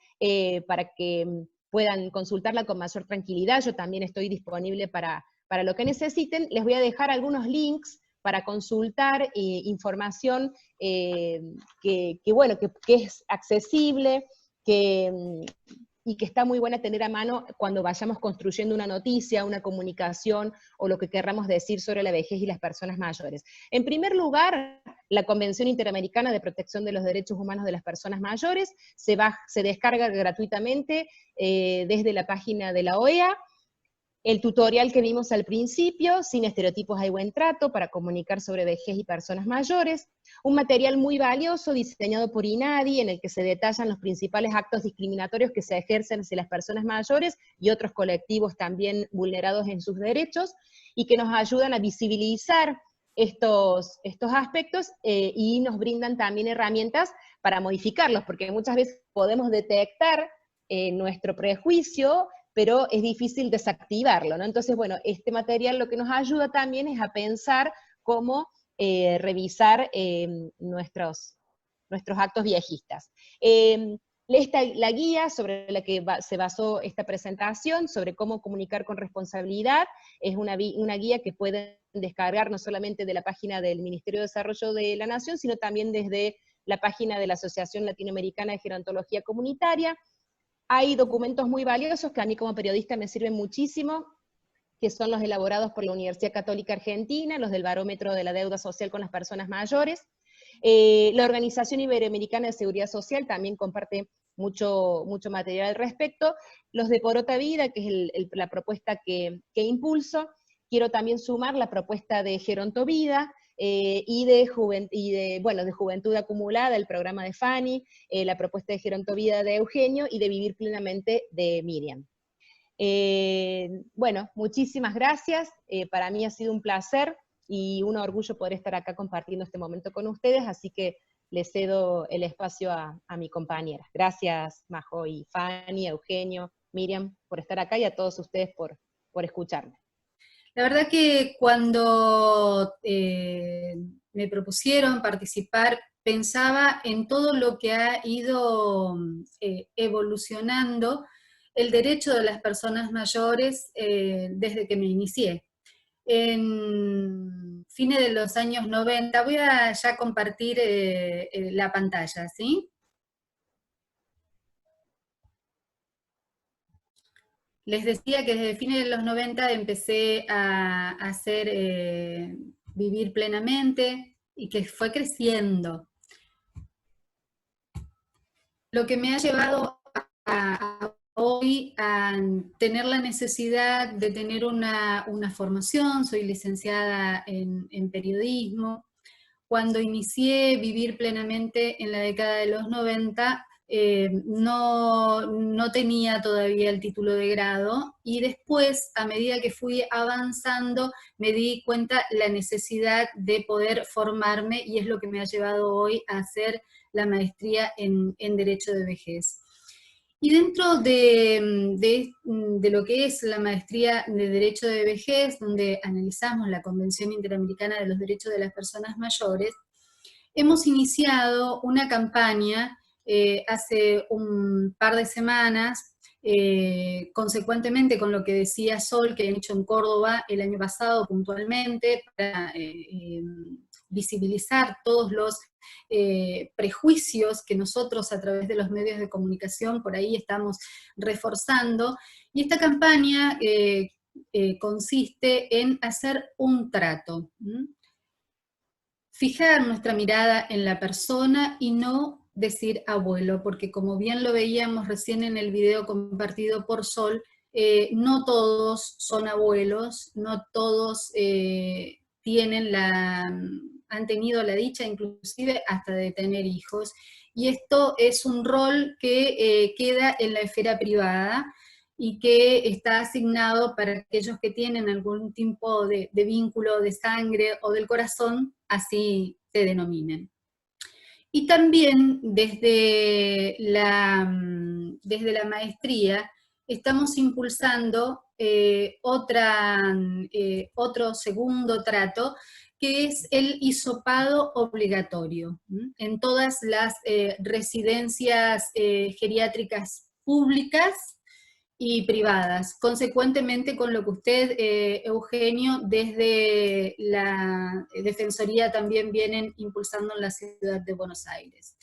para que puedan consultarla con mayor tranquilidad. Yo también estoy disponible para lo que necesiten. Les voy a dejar algunos links para consultar información que es accesible, y que está muy buena tener a mano cuando vayamos construyendo una noticia, una comunicación, o lo que querramos decir sobre la vejez y las personas mayores. En primer lugar, la Convención Interamericana de Protección de los Derechos Humanos de las Personas Mayores se descarga gratuitamente desde la página de la OEA. El tutorial que vimos al principio, Sin estereotipos hay buen trato, para comunicar sobre vejez y personas mayores. Un material muy valioso diseñado por INADI, en el que se detallan los principales actos discriminatorios que se ejercen hacia las personas mayores y otros colectivos también vulnerados en sus derechos, y que nos ayudan a visibilizar estos aspectos y nos brindan también herramientas para modificarlos, porque muchas veces podemos detectar nuestro prejuicio, pero es difícil desactivarlo, ¿no? Entonces, bueno, este material lo que nos ayuda también es a pensar cómo revisar nuestros actos viejistas. La guía sobre la que se basó esta presentación, sobre cómo comunicar con responsabilidad, es una guía que pueden descargar no solamente de la página del Ministerio de Desarrollo de la Nación, sino también desde la página de la Asociación Latinoamericana de Gerontología Comunitaria. Hay documentos muy valiosos que a mí como periodista me sirven muchísimo, que son los elaborados por la Universidad Católica Argentina, los del Barómetro de la Deuda Social con las Personas Mayores. La Organización Iberoamericana de Seguridad Social también comparte mucho material al respecto. Los de Porota Vida, que es la propuesta que impulso. Quiero también sumar la propuesta de Gerontovida, y de Juventud Acumulada, el programa de Fanny, la propuesta de Gerontovida de Eugenio, y de Vivir Plenamente de Miriam. Bueno, muchísimas gracias, para mí ha sido un placer y un orgullo poder estar acá compartiendo este momento con ustedes, así que les cedo el espacio a mi compañera. Gracias, Majo y Fanny, Eugenio, Miriam, por estar acá, y a todos ustedes por escucharme. La verdad que cuando me propusieron participar, pensaba en todo lo que ha ido evolucionando el derecho de las personas mayores desde que me inicié. En fines de los años 90, voy a ya compartir la pantalla, ¿sí? Les decía que desde fines de los 90 empecé a hacer Vivir Plenamente, y que fue creciendo. Lo que me ha llevado hoy a tener la necesidad de tener una formación. Soy licenciada en periodismo. Cuando inicié Vivir Plenamente en la década de los 90, no tenía todavía el título de grado, y después, a medida que fui avanzando, me di cuenta la necesidad de poder formarme, y es lo que me ha llevado hoy a hacer la maestría en Derecho de Vejez. Y dentro de lo que es la maestría de Derecho de Vejez, donde analizamos la Convención Interamericana de los Derechos de las Personas Mayores, hemos iniciado una campaña hace un par de semanas, consecuentemente con lo que decía Sol, que han hecho en Córdoba el año pasado puntualmente, para visibilizar todos los prejuicios que nosotros a través de los medios de comunicación por ahí estamos reforzando. Y esta campaña consiste en hacer un trato. Fijar nuestra mirada en la persona y no decir abuelo, porque como bien lo veíamos recién en el video compartido por Sol, no todos son abuelos, no todos han tenido la dicha inclusive hasta de tener hijos, y esto es un rol que queda en la esfera privada y que está asignado para aquellos que tienen algún tipo de vínculo de sangre o del corazón, así se denominen. Y también desde la maestría estamos impulsando otro segundo trato, que es el hisopado obligatorio en todas las residencias geriátricas públicas y privadas, consecuentemente con lo que usted, Eugenio, desde la Defensoría también vienen impulsando en la ciudad de Buenos Aires.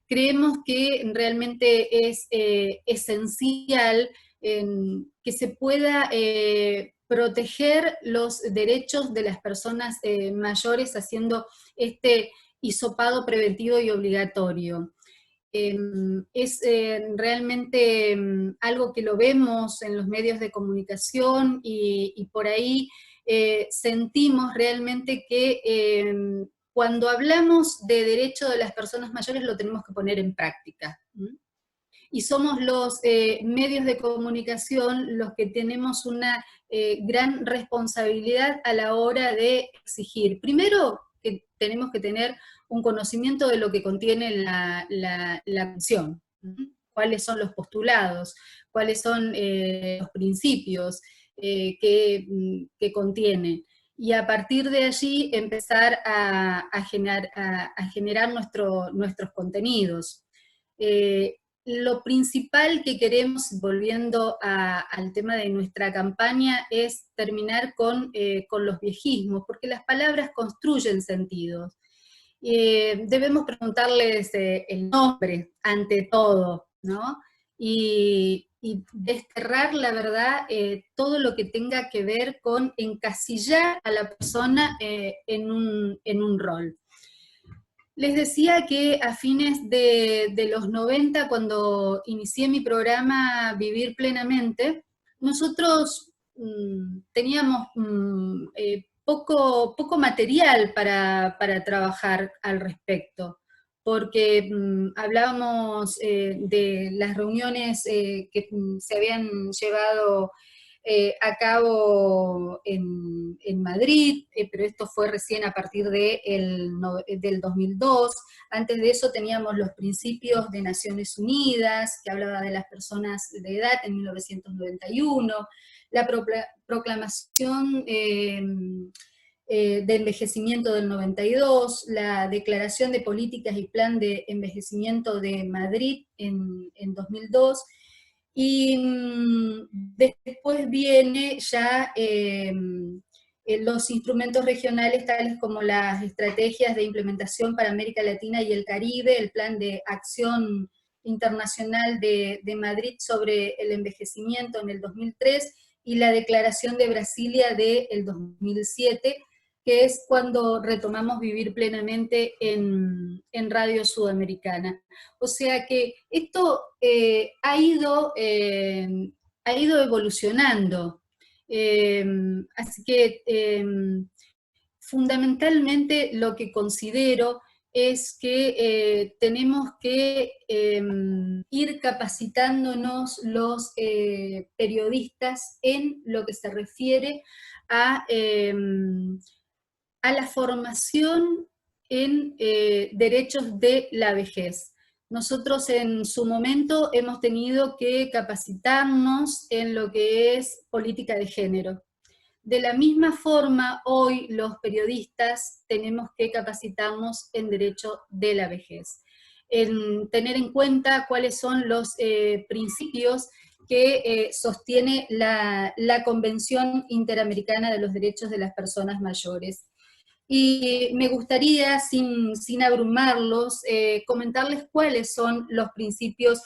Creemos que realmente es esencial que se pueda proteger los derechos de las personas mayores haciendo este hisopado preventivo y obligatorio. Es realmente algo que lo vemos en los medios de comunicación y por ahí sentimos realmente que cuando hablamos de derecho de las personas mayores lo tenemos que poner en práctica. Y somos los medios de comunicación los que tenemos una gran responsabilidad a la hora de exigir. Primero, que tenemos que tener un conocimiento de lo que contiene la canción, cuáles son los postulados, cuáles son los principios que contiene. Y a partir de allí empezar a generar nuestros contenidos. Lo principal que queremos, volviendo al tema de nuestra campaña, es terminar con los viejismos, porque las palabras construyen sentidos. Debemos preguntarles el nombre ante todo, ¿no? Y desterrar, la verdad, todo lo que tenga que ver con encasillar a la persona en un rol. Les decía que a fines de los 90, cuando inicié mi programa Vivir Plenamente, nosotros teníamos poco material para trabajar al respecto, porque hablábamos de las reuniones que se habían llevado a cabo en Madrid, pero esto fue recién a partir del 2002. Antes de eso teníamos los principios de Naciones Unidas, que hablaba de las personas de edad en 1991, la proclamación de envejecimiento del 92, la Declaración de Políticas y Plan de Envejecimiento de Madrid en 2002, y después viene ya los instrumentos regionales tales como las estrategias de implementación para América Latina y el Caribe, el Plan de Acción Internacional de Madrid sobre el envejecimiento en el 2003, y la Declaración de Brasilia del 2007, que es cuando retomamos Vivir Plenamente en Radio Sudamericana. O sea que esto ha ido evolucionando. Así que fundamentalmente lo que considero es que tenemos que ir capacitándonos los periodistas en lo que se refiere a la formación en derechos de la vejez. Nosotros en su momento hemos tenido que capacitarnos en lo que es política de género. De la misma forma, hoy los periodistas tenemos que capacitarnos en derecho de la vejez, en tener en cuenta cuáles son los principios que sostiene la Convención Interamericana de los Derechos de las Personas Mayores. Y me gustaría, sin abrumarlos, comentarles cuáles son los principios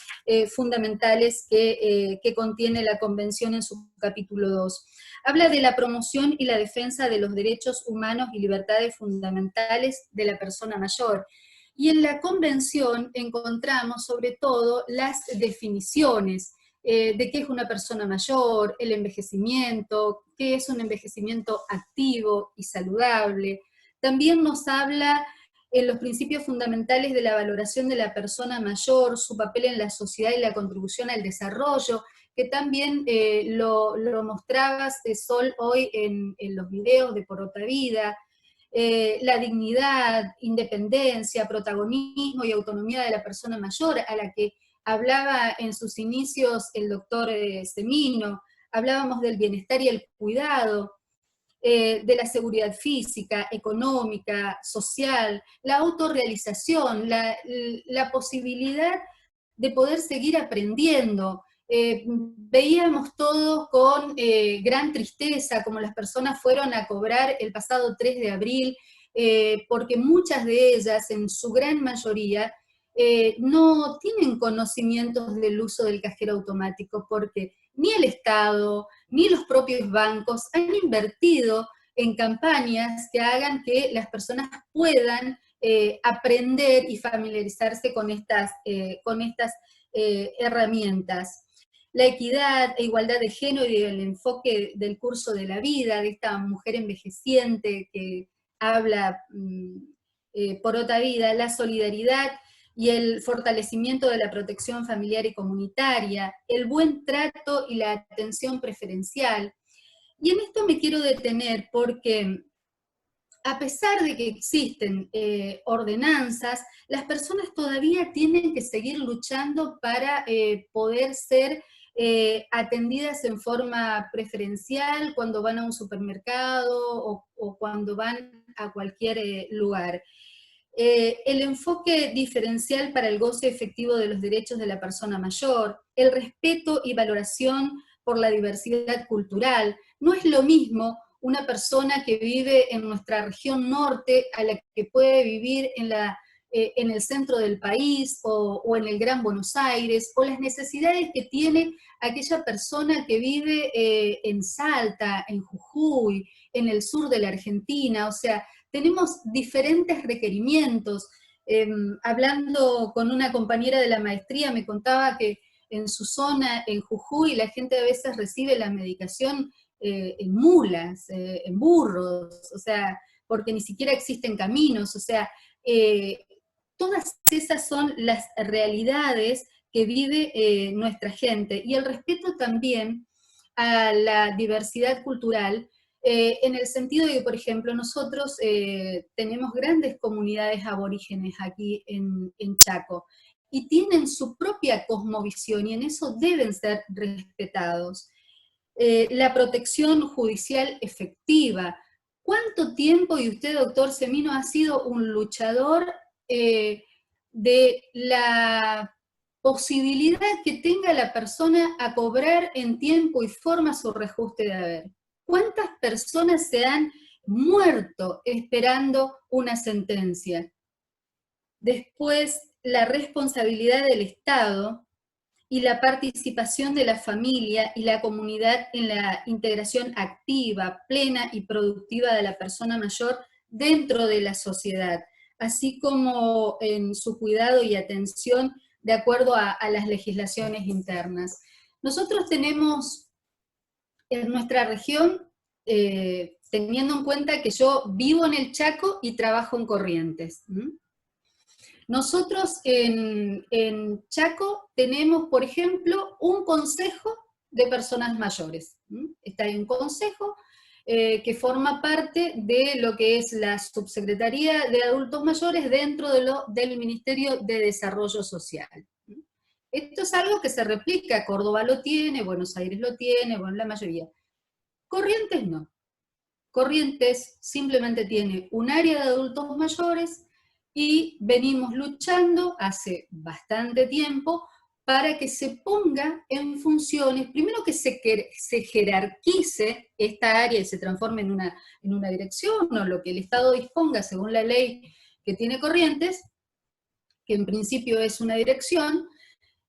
fundamentales que contiene la Convención en su capítulo 2. Habla de la promoción y la defensa de los derechos humanos y libertades fundamentales de la persona mayor. Y en la Convención encontramos sobre todo las definiciones de qué es una persona mayor, el envejecimiento, qué es un envejecimiento activo y saludable. También nos habla en los principios fundamentales de la valoración de la persona mayor, su papel en la sociedad y la contribución al desarrollo, que también lo mostrabas, Sol, hoy en los videos de Por Otra Vida. La dignidad, independencia, protagonismo y autonomía de la persona mayor, a la que hablaba en sus inicios el doctor Semino. Hablábamos del bienestar y el cuidado, de la seguridad física, económica, social, la autorrealización, la posibilidad de poder seguir aprendiendo. Veíamos todo con gran tristeza, como las personas fueron a cobrar el pasado 3 de abril, porque muchas de ellas, en su gran mayoría, no tienen conocimientos del uso del cajero automático, porque ni el Estado, ni los propios bancos han invertido en campañas que hagan que las personas puedan aprender y familiarizarse con estas herramientas. La equidad e igualdad de género y el enfoque del curso de la vida, de esta mujer envejeciente que habla por otra vida, la solidaridad y el fortalecimiento de la protección familiar y comunitaria, el buen trato y la atención preferencial. Y en esto me quiero detener porque, a pesar de que existen ordenanzas, las personas todavía tienen que seguir luchando para poder ser atendidas en forma preferencial cuando van a un supermercado o cuando van a cualquier lugar. El enfoque diferencial para el goce efectivo de los derechos de la persona mayor, el respeto y valoración por la diversidad cultural. No es lo mismo una persona que vive en nuestra región norte a la que puede vivir en el centro del país o en el Gran Buenos Aires, o las necesidades que tiene aquella persona que vive en Salta, en Jujuy, en el sur de la Argentina. O sea, tenemos diferentes requerimientos. Hablando con una compañera de la maestría, me contaba que en su zona, en Jujuy, la gente a veces recibe la medicación en mulas, en burros, o sea, porque ni siquiera existen caminos. O sea, todas esas son las realidades que vive nuestra gente. Y el respeto también a la diversidad cultural, en el sentido de que, por ejemplo, nosotros tenemos grandes comunidades aborígenes aquí en Chaco, y tienen su propia cosmovisión, y en eso deben ser respetados. La protección judicial efectiva. ¿Cuánto tiempo, y usted, doctor Semino, ha sido un luchador de la posibilidad que tenga la persona a cobrar en tiempo y forma su reajuste de haber? ¿Cuántas personas se han muerto esperando una sentencia? Después, la responsabilidad del Estado y la participación de la familia y la comunidad en la integración activa, plena y productiva de la persona mayor dentro de la sociedad, así como en su cuidado y atención de acuerdo a las legislaciones internas. Nosotros tenemos en nuestra región, teniendo en cuenta que yo vivo en el Chaco y trabajo en Corrientes. Nosotros en Chaco tenemos, por ejemplo, un consejo de personas mayores. Está ahí un consejo que forma parte de lo que es la Subsecretaría de Adultos Mayores dentro del Ministerio de Desarrollo Social. Esto es algo que se replica, Córdoba lo tiene, Buenos Aires lo tiene, bueno, la mayoría. Corrientes no. Corrientes simplemente tiene un área de adultos mayores y venimos luchando hace bastante tiempo para que se ponga en funciones, primero que se jerarquice esta área y se transforme en una dirección, o lo que el Estado disponga según la ley que tiene Corrientes, que en principio es una dirección,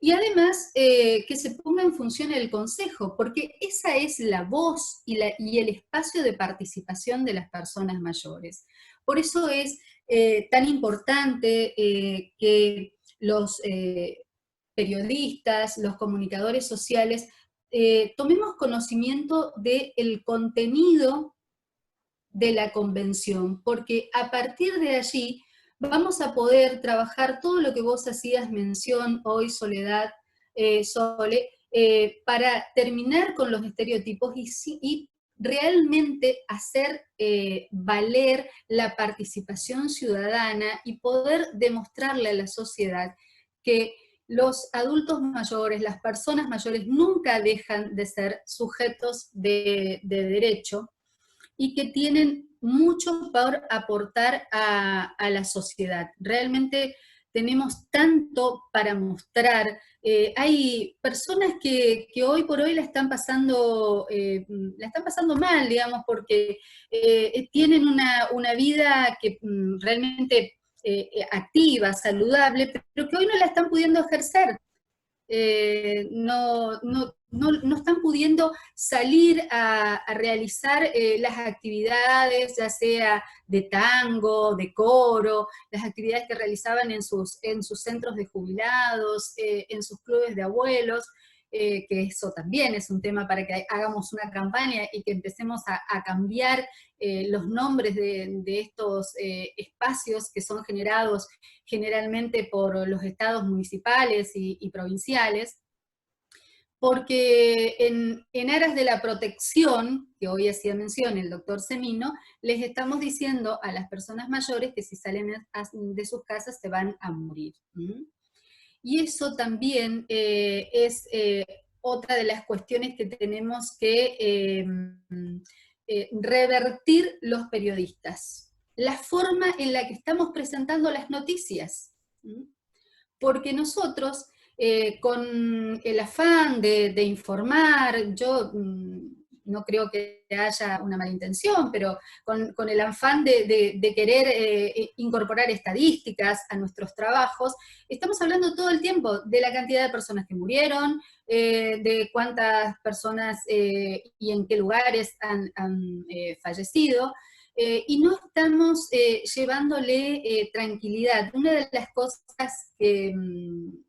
y además que se ponga en función el Consejo, porque esa es la voz y el espacio de participación de las personas mayores. Por eso es tan importante que los periodistas, los comunicadores sociales, tomemos conocimiento del contenido de la convención, porque a partir de allí vamos a poder trabajar todo lo que vos hacías mención hoy, Soledad, Sole, para terminar con los estereotipos y realmente hacer valer la participación ciudadana y poder demostrarle a la sociedad que los adultos mayores, las personas mayores, nunca dejan de ser sujetos de derecho y que tienen mucho por aportar a la sociedad. Realmente tenemos tanto para mostrar. Hay personas que hoy por hoy la están pasando mal, digamos, porque tienen una vida que realmente activa, saludable, pero que hoy no la están pudiendo ejercer. No están pudiendo salir a realizar las actividades, ya sea de tango, de coro, las actividades que realizaban en sus centros de jubilados, en sus clubes de abuelos, que eso también es un tema para que hagamos una campaña y que empecemos a cambiar los nombres de estos espacios que son generados generalmente por los estados municipales y provinciales, porque en aras de la protección, que hoy hacía mención el doctor Semino, les estamos diciendo a las personas mayores que si salen de sus casas se van a morir. Y eso también es otra de las cuestiones que tenemos que revertir los periodistas. La forma en la que estamos presentando las noticias. Porque nosotros, con el afán de informar, yo no creo que haya una mala intención, pero con el afán de querer incorporar estadísticas a nuestros trabajos, estamos hablando todo el tiempo de la cantidad de personas que murieron, de cuántas personas y en qué lugares han fallecido, y no estamos llevándole tranquilidad. Una de las cosas que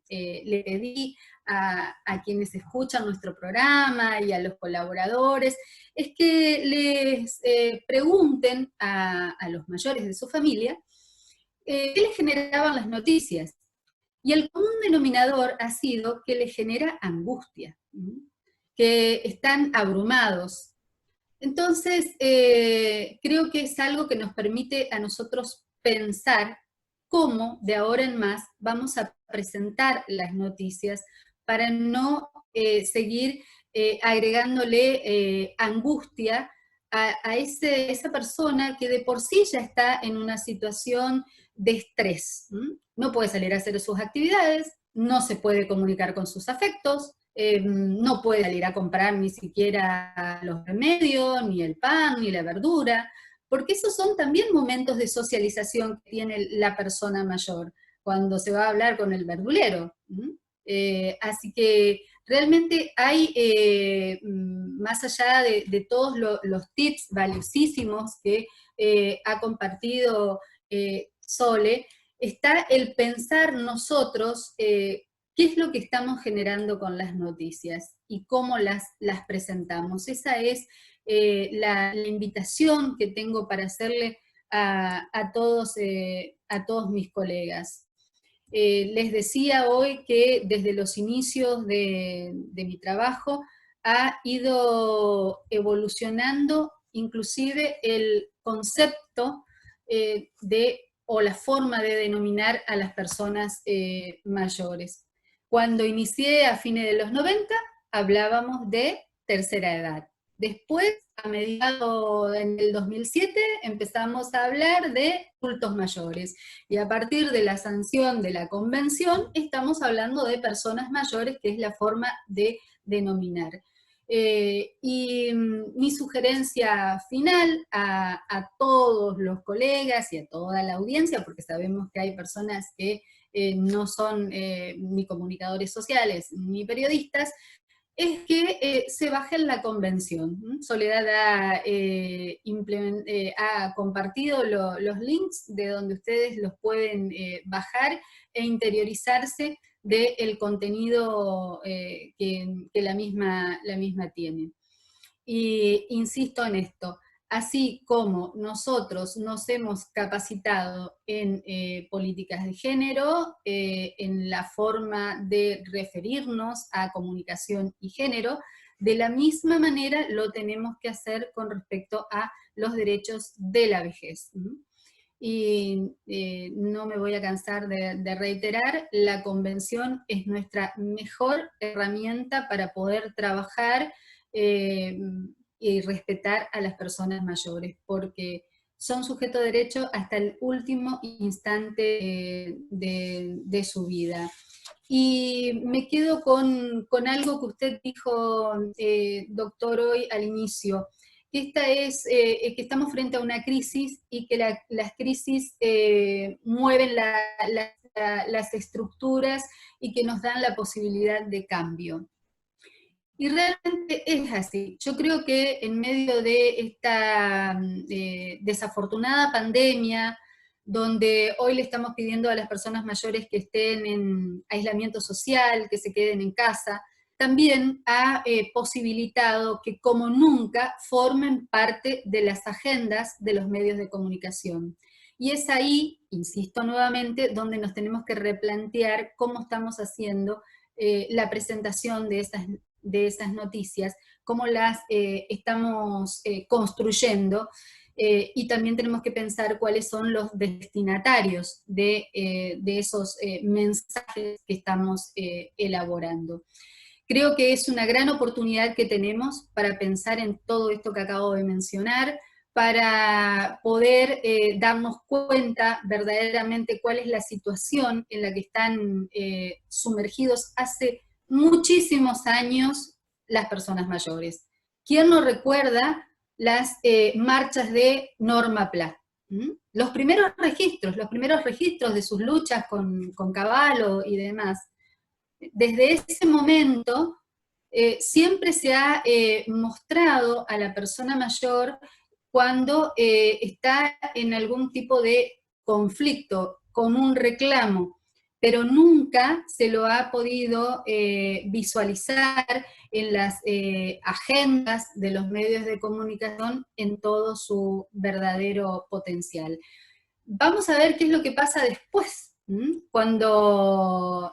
le pedí a quienes escuchan nuestro programa y a los colaboradores es que les pregunten a los mayores de su familia qué les generaban las noticias. Y el común denominador ha sido que les genera angustia, que están abrumados. Entonces, creo que es algo que nos permite a nosotros pensar cómo de ahora en más vamos a presentar las noticias para no seguir agregándole angustia a esa persona que de por sí ya está en una situación de estrés. No puede salir a hacer sus actividades, no se puede comunicar con sus afectos, no puede salir a comprar ni siquiera los remedios, ni el pan, ni la verdura, porque esos son también momentos de socialización que tiene la persona mayor, cuando se va a hablar con el verdulero. Así que realmente hay, más allá de todos los tips valiosísimos que ha compartido Sole, está el pensar nosotros qué es lo que estamos generando con las noticias y cómo las presentamos. Esa es la invitación que tengo para hacerle a todos mis colegas. Les decía hoy que desde los inicios de mi trabajo ha ido evolucionando inclusive el concepto o la forma de denominar a las personas mayores. Cuando inicié a fines de los 90, hablábamos de tercera edad, Después, a mediados en el 2007, empezamos a hablar de adultos mayores. Y a partir de la sanción de la convención, estamos hablando de personas mayores, que es la forma de denominar. Y mi sugerencia final a todos los colegas y a toda la audiencia, porque sabemos que hay personas que no son ni comunicadores sociales ni periodistas, es que se bajen la convención. Soledad ha compartido los links de donde ustedes los pueden bajar e interiorizarse del contenido que la misma tiene. Y insisto en esto, así como nosotros nos hemos capacitado en políticas de género, en la forma de referirnos a comunicación y género, de la misma manera lo tenemos que hacer con respecto a los derechos de la vejez. Y no me voy a cansar de reiterar, la convención es nuestra mejor herramienta para poder trabajar y respetar a las personas mayores, porque son sujetos de derecho hasta el último instante de su vida. Y me quedo con algo que usted dijo, doctor, hoy al inicio, que que estamos frente a una crisis y que las crisis mueven las estructuras y que nos dan la posibilidad de cambio. Y realmente es así. Yo creo que en medio de esta desafortunada pandemia, donde hoy le estamos pidiendo a las personas mayores que estén en aislamiento social, que se queden en casa, también ha posibilitado que como nunca formen parte de las agendas de los medios de comunicación. Y es ahí, insisto nuevamente, donde nos tenemos que replantear cómo estamos haciendo la presentación de esas noticias, cómo las estamos construyendo, y también tenemos que pensar cuáles son los destinatarios de esos mensajes que estamos elaborando. Creo que es una gran oportunidad que tenemos para pensar en todo esto que acabo de mencionar, para poder darnos cuenta verdaderamente cuál es la situación en la que están sumergidos hace muchísimos años las personas mayores. ¿Quién no recuerda las marchas de Norma Pla? Los primeros registros de sus luchas con Cavallo y demás. Desde ese momento siempre se ha mostrado a la persona mayor cuando está en algún tipo de conflicto, con un reclamo, pero nunca se lo ha podido visualizar en las agendas de los medios de comunicación en todo su verdadero potencial. Vamos a ver qué es lo que pasa después, cuando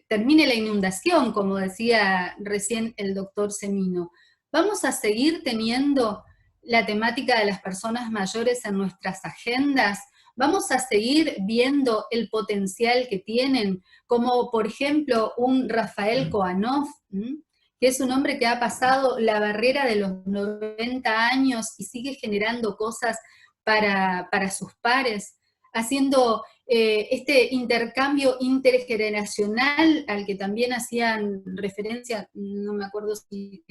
termine la inundación, como decía recién el doctor Semino. ¿Vamos a seguir teniendo la temática de las personas mayores en nuestras agendas? ¿Vamos a seguir viendo el potencial que tienen, como por ejemplo un Rafael Kohanov, que es un hombre que ha pasado la barrera de los 90 años y sigue generando cosas para sus pares, haciendo este intercambio intergeneracional al que también hacían referencia, no me acuerdo si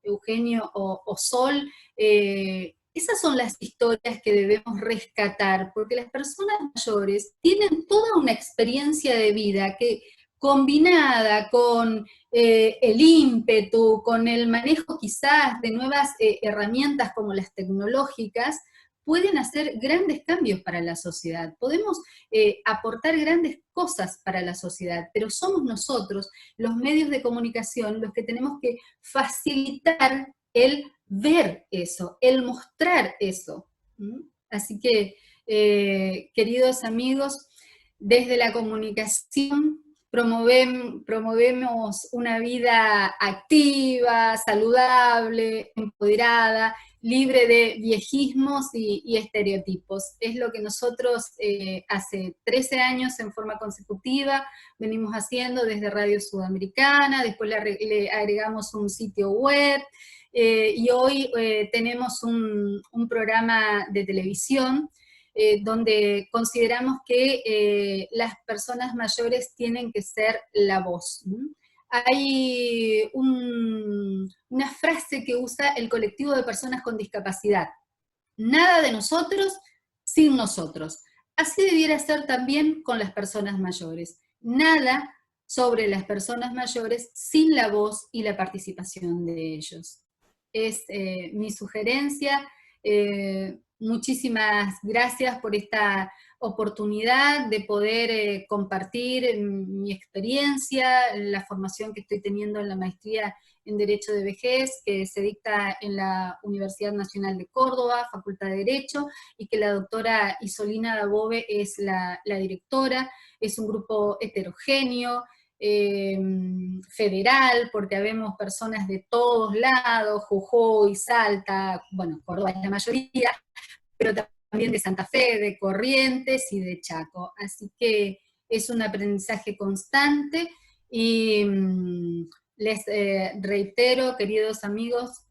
Eugenio o Sol? Esas son las historias que debemos rescatar, porque las personas mayores tienen toda una experiencia de vida que, combinada con el ímpetu, con el manejo quizás de nuevas herramientas como las tecnológicas, pueden hacer grandes cambios para la sociedad. Podemos aportar grandes cosas para la sociedad, pero somos nosotros, los medios de comunicación, los que tenemos que facilitar el ver eso, el mostrar eso. Así que, queridos amigos, desde la comunicación promovemos una vida activa, saludable, empoderada, libre de viejismos y estereotipos. Es lo que nosotros hace 13 años en forma consecutiva venimos haciendo desde Radio Sudamericana, después le agregamos un sitio web, y hoy tenemos un programa de televisión donde consideramos que las personas mayores tienen que ser la voz. Hay una frase que usa el colectivo de personas con discapacidad: nada de nosotros sin nosotros. Así debiera ser también con las personas mayores. Nada sobre las personas mayores sin la voz y la participación de ellos. Es mi sugerencia. Muchísimas gracias por esta oportunidad de poder compartir mi experiencia, la formación que estoy teniendo en la maestría en Derecho de Vejez, que se dicta en la Universidad Nacional de Córdoba, Facultad de Derecho, y que la doctora Isolina Dabove es la directora. Es un grupo heterogéneo, federal, porque habemos personas de todos lados, Jujuy, Salta, bueno, Córdoba es la mayoría, pero también de Santa Fe, de Corrientes y de Chaco. Así que es un aprendizaje constante y les reitero, queridos amigos,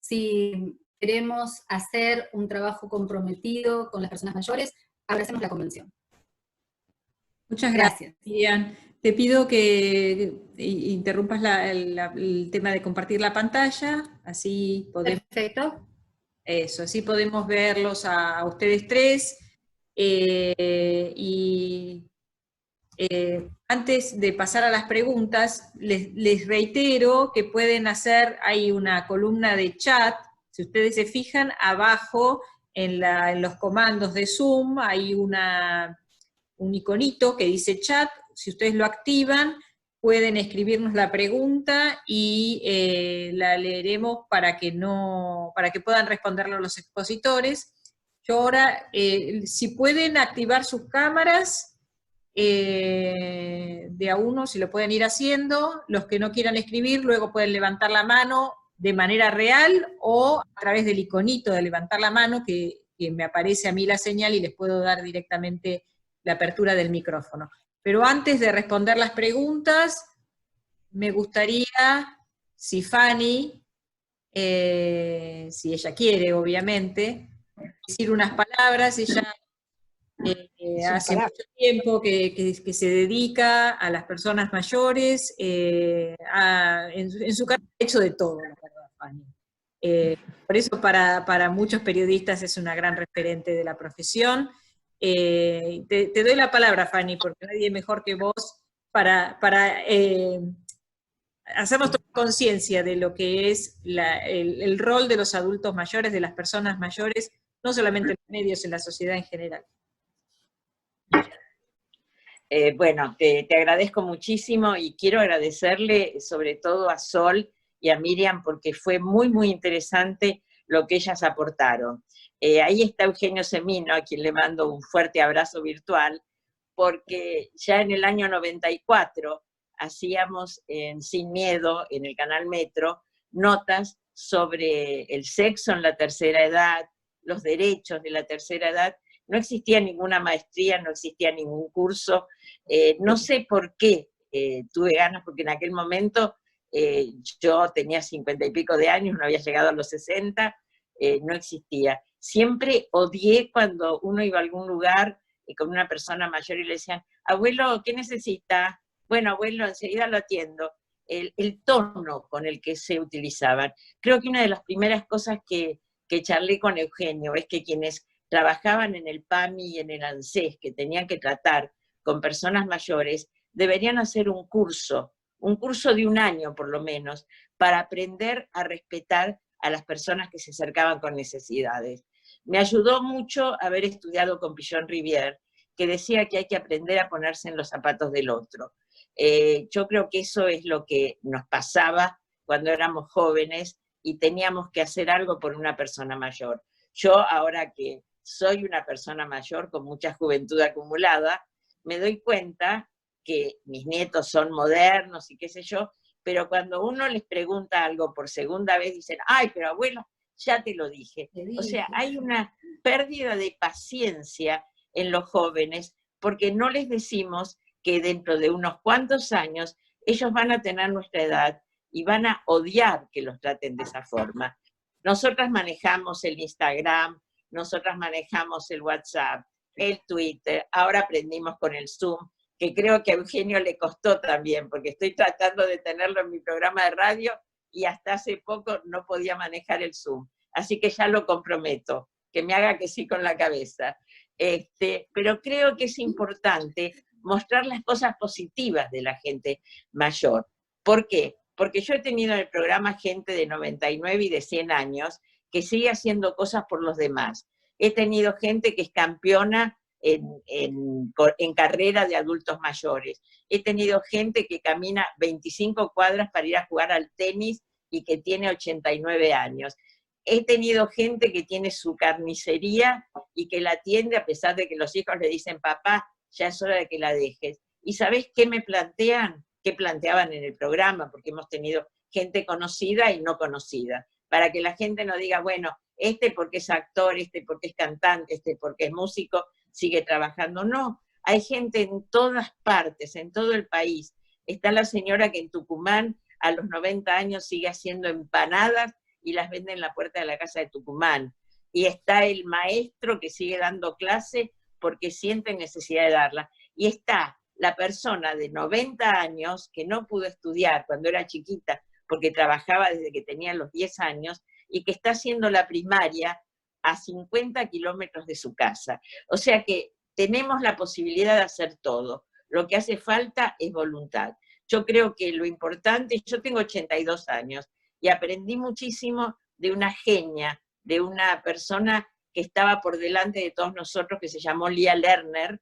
si queremos hacer un trabajo comprometido con las personas mayores, abracemos la convención. Muchas gracias, Miriam. Te pido que interrumpas el tema de compartir la pantalla, así podemos... Perfecto. Eso, así podemos verlos a ustedes tres. Antes de pasar a las preguntas, les reitero que pueden hacer, hay una columna de chat, si ustedes se fijan, abajo en los comandos de Zoom hay un iconito que dice chat. Si ustedes lo activan, pueden escribirnos la pregunta y la leeremos para que puedan responderlo los expositores. Yo ahora, si pueden activar sus cámaras, de a uno, si lo pueden ir haciendo, los que no quieran escribir, luego pueden levantar la mano de manera real, o a través del iconito de levantar la mano, que me aparece a mí la señal y les puedo dar directamente la apertura del micrófono. Pero antes de responder las preguntas, me gustaría, si Fanny, si ella quiere, obviamente, decir unas palabras. Ella hace mucho tiempo que se dedica a las personas mayores, en su carrera ha hecho de todo, la verdad, Fanny. Por eso para muchos periodistas es una gran referente de la profesión. Te doy la palabra, Fanny, porque nadie mejor que vos para hacernos tomar conciencia de lo que es el rol de los adultos mayores, de las personas mayores, no solamente en los medios, en la sociedad en general. Bueno, te agradezco muchísimo y quiero agradecerle sobre todo a Sol y a Miriam porque fue muy, muy interesante lo que ellas aportaron. Ahí está Eugenio Semino, a quien le mando un fuerte abrazo virtual, porque ya en el año 94 hacíamos en Sin Miedo, en el canal Metro, notas sobre el sexo en la tercera edad, los derechos de la tercera edad. No existía ninguna maestría, no existía ningún curso. No sé por qué tuve ganas, porque en aquel momento yo tenía 50 y pico de años, no había llegado a los 60, no existía. Siempre odié cuando uno iba a algún lugar con una persona mayor y le decían, abuelo, ¿qué necesita? Bueno, abuelo, enseguida lo atiendo. El tono con el que se utilizaban. Creo que una de las primeras cosas que charlé con Eugenio es que quienes trabajaban en el PAMI y en el ANSES, que tenían que tratar con personas mayores, deberían hacer un curso de un año por lo menos, para aprender a respetar a las personas que se acercaban con necesidades. Me ayudó mucho haber estudiado con Pillon Rivière, que decía que hay que aprender a ponerse en los zapatos del otro. Yo creo que eso es lo que nos pasaba cuando éramos jóvenes y teníamos que hacer algo por una persona mayor. Yo, ahora que soy una persona mayor con mucha juventud acumulada, me doy cuenta que mis nietos son modernos y qué sé yo, pero cuando uno les pregunta algo por segunda vez dicen, ay, pero abuela, ya te lo dije. O sea, hay una pérdida de paciencia en los jóvenes porque no les decimos que dentro de unos cuantos años ellos van a tener nuestra edad y van a odiar que los traten de esa forma. Nosotras manejamos el Instagram, nosotras manejamos el WhatsApp, el Twitter, ahora aprendimos con el Zoom, que creo que a Eugenio le costó también, porque estoy tratando de tenerlo en mi programa de radio y hasta hace poco no podía manejar el Zoom. Así que ya lo comprometo, que me haga que sí con la cabeza. Pero creo que es importante mostrar las cosas positivas de la gente mayor. ¿Por qué? Porque yo he tenido en el programa gente de 99 y de 100 años que sigue haciendo cosas por los demás. He tenido gente que es campeona en carrera de adultos mayores. He tenido gente que camina 25 cuadras para ir a jugar al tenis y que tiene 89 años. He tenido gente que tiene su carnicería y que la atiende a pesar de que los hijos le dicen, papá, ya es hora de que la dejes. ¿Y sabés qué me plantean? ¿Qué planteaban en el programa? Porque hemos tenido gente conocida y no conocida. Para que la gente no diga, bueno, este porque es actor, este porque es cantante, este porque es músico, sigue trabajando. No, hay gente en todas partes, en todo el país. Está la señora que en Tucumán a los 90 años sigue haciendo empanadas y las vende en la puerta de la casa de Tucumán. Y está el maestro que sigue dando clase porque siente necesidad de darla. Y está la persona de 90 años que no pudo estudiar cuando era chiquita porque trabajaba desde que tenía los 10 años y que está haciendo la primaria a 50 kilómetros de su casa. O sea que tenemos la posibilidad de hacer todo. Lo que hace falta es voluntad. Yo creo que lo importante, yo tengo 82 años y aprendí muchísimo de una genia, de una persona que estaba por delante de todos nosotros, que se llamó Lía Lerner,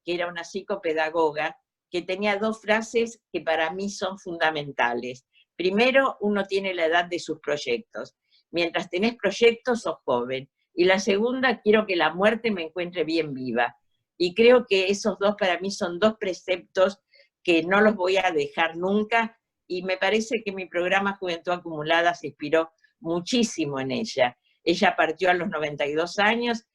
que era una psicopedagoga, que tenía dos frases que para mí son fundamentales. Primero, uno tiene la edad de sus proyectos. Mientras tenés proyectos, sos joven. Y la segunda, quiero que la muerte me encuentre bien viva. Y creo que esos dos para mí son dos preceptos que no los voy a dejar nunca, y me parece que mi programa Juventud Acumulada se inspiró muchísimo en ella. Ella partió a los 92 años,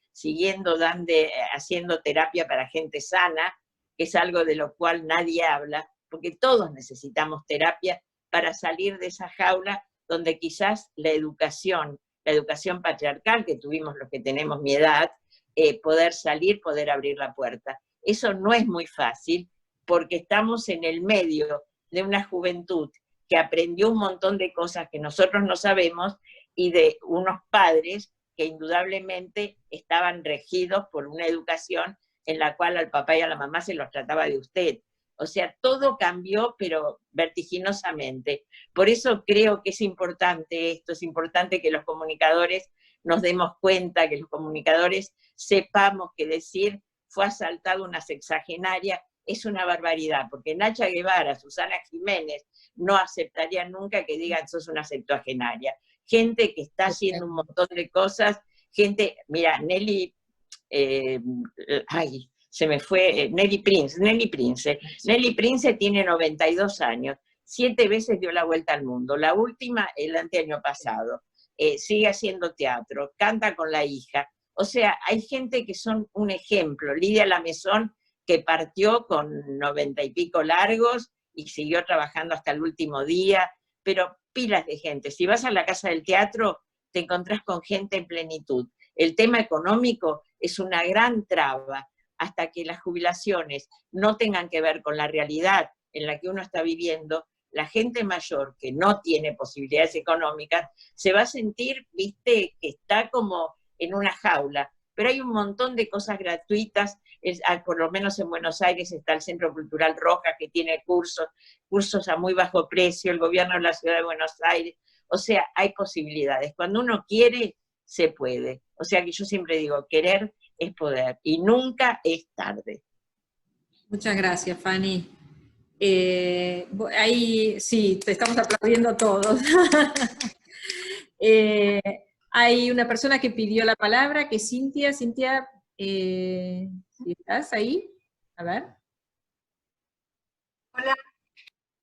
haciendo terapia para gente sana, que es algo de lo cual nadie habla, porque todos necesitamos terapia para salir de esa jaula donde quizás la educación patriarcal que tuvimos los que tenemos mi edad, poder salir, poder abrir la puerta. Eso no es muy fácil, porque estamos en el medio de una juventud que aprendió un montón de cosas que nosotros no sabemos y de unos padres que indudablemente estaban regidos por una educación en la cual al papá y a la mamá se los trataba de usted. O sea, todo cambió, pero vertiginosamente. Por eso creo que es importante esto, es importante que los comunicadores nos demos cuenta, que los comunicadores sepamos que decir fue asaltada una sexagenaria es una barbaridad, porque Nacha Guevara, Susana Jiménez, no aceptarían nunca que digan sos una septuagenaria. Gente que está haciendo un montón de cosas, gente, mira, Nelly, se me fue, Nelly Prince. Nelly Prince tiene 92 años, 7 veces dio la vuelta al mundo, la última el anteaño pasado, sigue haciendo teatro, canta con la hija. O sea, hay gente que son un ejemplo. Lidia Lamezón, que partió con 90 y pico largos y siguió trabajando hasta el último día, pero pilas de gente. Si vas a la Casa del Teatro, te encontrás con gente en plenitud. El tema económico es una gran traba, hasta que las jubilaciones no tengan que ver con la realidad en la que uno está viviendo. La gente mayor que no tiene posibilidades económicas se va a sentir, viste, que está como en una jaula. Pero hay un montón de cosas gratuitas, por lo menos en Buenos Aires está el Centro Cultural Rojas, que tiene cursos a muy bajo precio, el gobierno de la Ciudad de Buenos Aires. O sea, hay posibilidades. Cuando uno quiere, se puede. O sea que yo siempre digo, querer es poder, y nunca es tarde. Muchas gracias, Fanny. Ahí sí, te estamos aplaudiendo todos. Hay una persona que pidió la palabra, que es Cintia. Cintia, ¿estás ahí? A ver. Hola.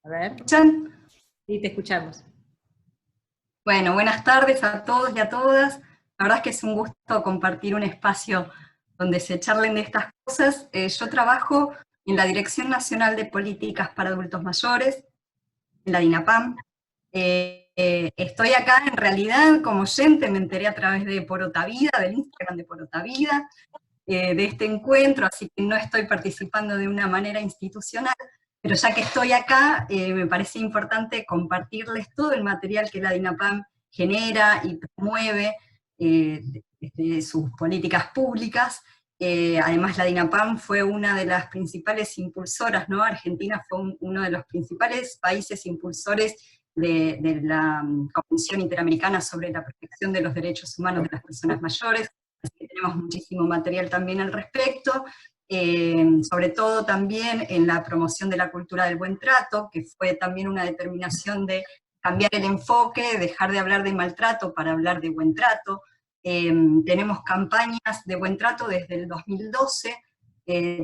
A ver. ¿Me escuchan? Sí, te escuchamos. Bueno, buenas tardes a todos y a todas. La verdad es que es un gusto compartir un espacio donde se charlen de estas cosas. Yo trabajo en la Dirección Nacional de Políticas para Adultos Mayores, en la DINAPAM. Estoy acá en realidad como oyente, me enteré a través de Porotavida, del Instagram de Porotavida, de este encuentro, así que no estoy participando de una manera institucional, pero ya que estoy acá, me parece importante compartirles todo el material que la DINAPAM genera y promueve desde sus políticas públicas. Además, la DINAPAM fue una de las principales impulsoras, ¿no? Argentina fue uno de los principales países impulsores de la Convención Interamericana sobre la Protección de los Derechos Humanos de las Personas Mayores, así que tenemos muchísimo material también al respecto, sobre todo también en la promoción de la cultura del buen trato, que fue también una determinación de cambiar el enfoque, dejar de hablar de maltrato para hablar de buen trato. Tenemos campañas de buen trato desde el 2012,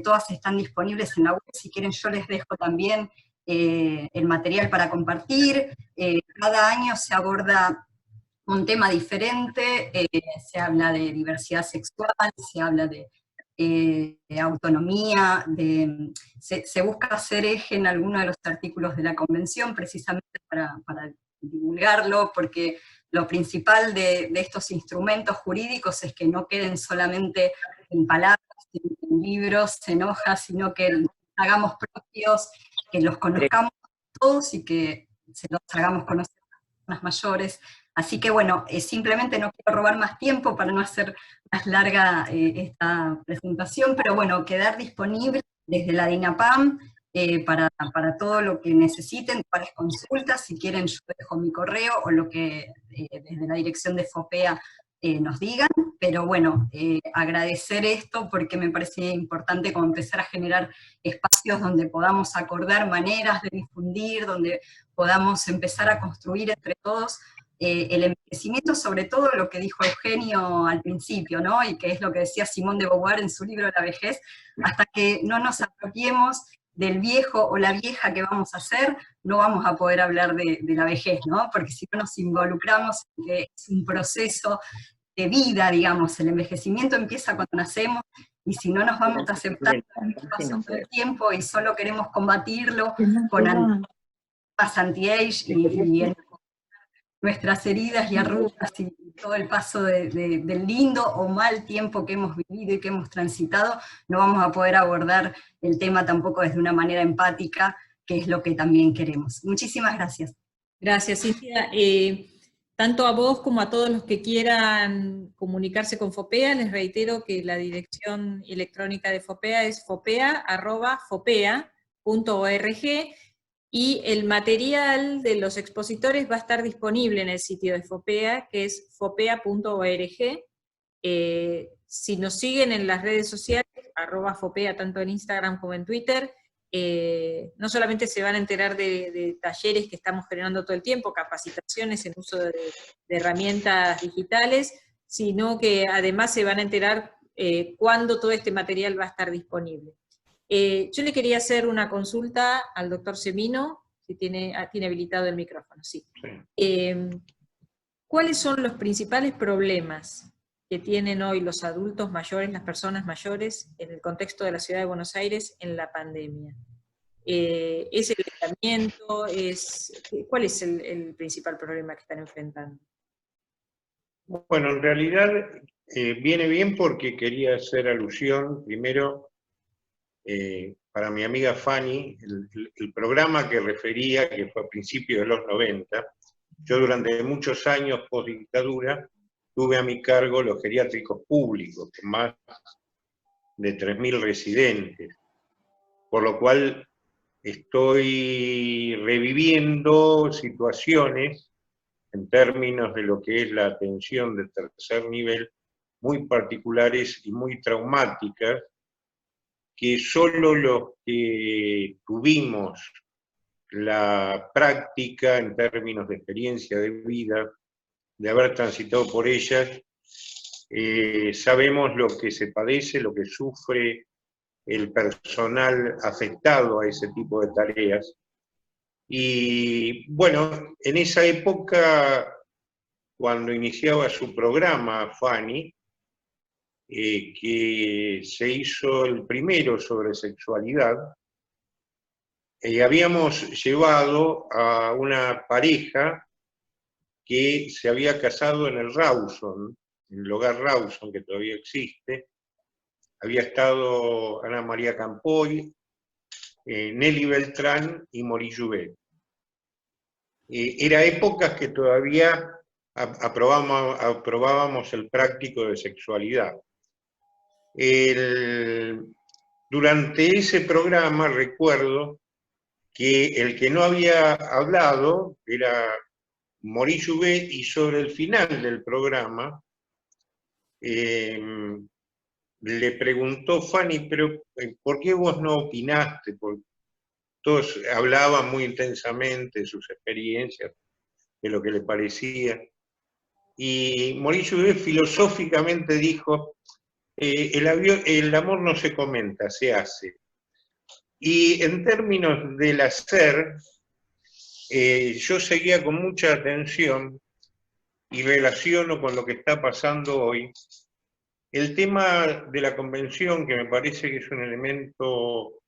todas están disponibles en la web, si quieren yo les dejo también el material para compartir. Cada año se aborda un tema diferente, se habla de diversidad sexual, se habla de autonomía, se busca hacer eje en alguno de los artículos de la Convención, precisamente para divulgarlo, porque lo principal de estos instrumentos jurídicos es que no queden solamente en palabras, en libros, en hojas, sino que los hagamos propios, que los conozcamos todos y que se los hagamos conocer a las personas mayores. Así que bueno, simplemente no quiero robar más tiempo para no hacer más larga esta presentación, pero bueno, quedar disponible desde la DINAPAM para todo lo que necesiten, para las consultas, si quieren yo dejo mi correo o lo que desde la dirección de FOPEA nos digan, pero bueno, agradecer esto porque me parece importante como empezar a generar espacios donde podamos acordar maneras de difundir, donde podamos empezar a construir entre todos el envejecimiento, sobre todo lo que dijo Eugenio al principio, ¿no? Y que es lo que decía Simone de Beauvoir en su libro La vejez, hasta que no nos apropiemos del viejo o la vieja que vamos a ser, no vamos a poder hablar de la vejez, ¿no? Porque si no nos involucramos en que es un proceso de vida, digamos, el envejecimiento empieza cuando nacemos, y si no nos vamos aceptando el paso del tiempo y solo queremos combatirlo con más anti-age y nuestras heridas y arrugas y todo el paso del lindo o mal tiempo que hemos vivido y que hemos transitado, no vamos a poder abordar el tema tampoco desde una manera empática, que es lo que también queremos. Muchísimas gracias. Gracias, Cintia. Tanto a vos como a todos los que quieran comunicarse con FOPEA, les reitero que la dirección electrónica de FOPEA es fopea@fopea.org, y el material de los expositores va a estar disponible en el sitio de FOPEA, que es fopea.org. Si nos siguen en las redes sociales, @FOPEA, tanto en Instagram como en Twitter, no solamente se van a enterar de talleres que estamos generando todo el tiempo, capacitaciones en uso de herramientas digitales, sino que además se van a enterar cuándo todo este material va a estar disponible. Yo le quería hacer una consulta al doctor Semino, si tiene habilitado el micrófono, sí. ¿Cuáles son los principales problemas que tienen hoy los adultos mayores, las personas mayores, en el contexto de la Ciudad de Buenos Aires en la pandemia? ¿Es el aislamiento? ¿Cuál es el principal problema que están enfrentando? Bueno, en realidad viene bien porque quería hacer alusión, primero, para mi amiga Fanny, el programa que refería, que fue a principios de los 90, yo durante muchos años post-dictadura tuve a mi cargo los geriátricos públicos, con más de 3.000 residentes, por lo cual estoy reviviendo situaciones en términos de lo que es la atención de tercer nivel, muy particulares y muy traumáticas, que solo los que tuvimos la práctica en términos de experiencia de vida, de haber transitado por ellas, sabemos lo que se padece, lo que sufre el personal afectado a ese tipo de tareas. Y bueno, en esa época, cuando iniciaba su programa, Fanny, que se hizo el primero sobre sexualidad, habíamos llevado a una pareja que se había casado en el Rawson, en el hogar Rawson, que todavía existe. Había estado Ana María Campoy, Nelly Beltrán y Mori Jouvet. Era épocas que todavía aprobábamos el práctico de sexualidad. Durante ese programa recuerdo que el que no había hablado era Mori Jouvet, y sobre el final del programa le preguntó Fanny, pero ¿por qué vos no opinaste? Porque todos hablaban muy intensamente de sus experiencias, de lo que le parecía. Y Mori Jouvet filosóficamente dijo, el amor no se comenta, se hace. Y en términos del hacer, yo seguía con mucha atención y relaciono con lo que está pasando hoy el tema de la convención, que me parece que es un elemento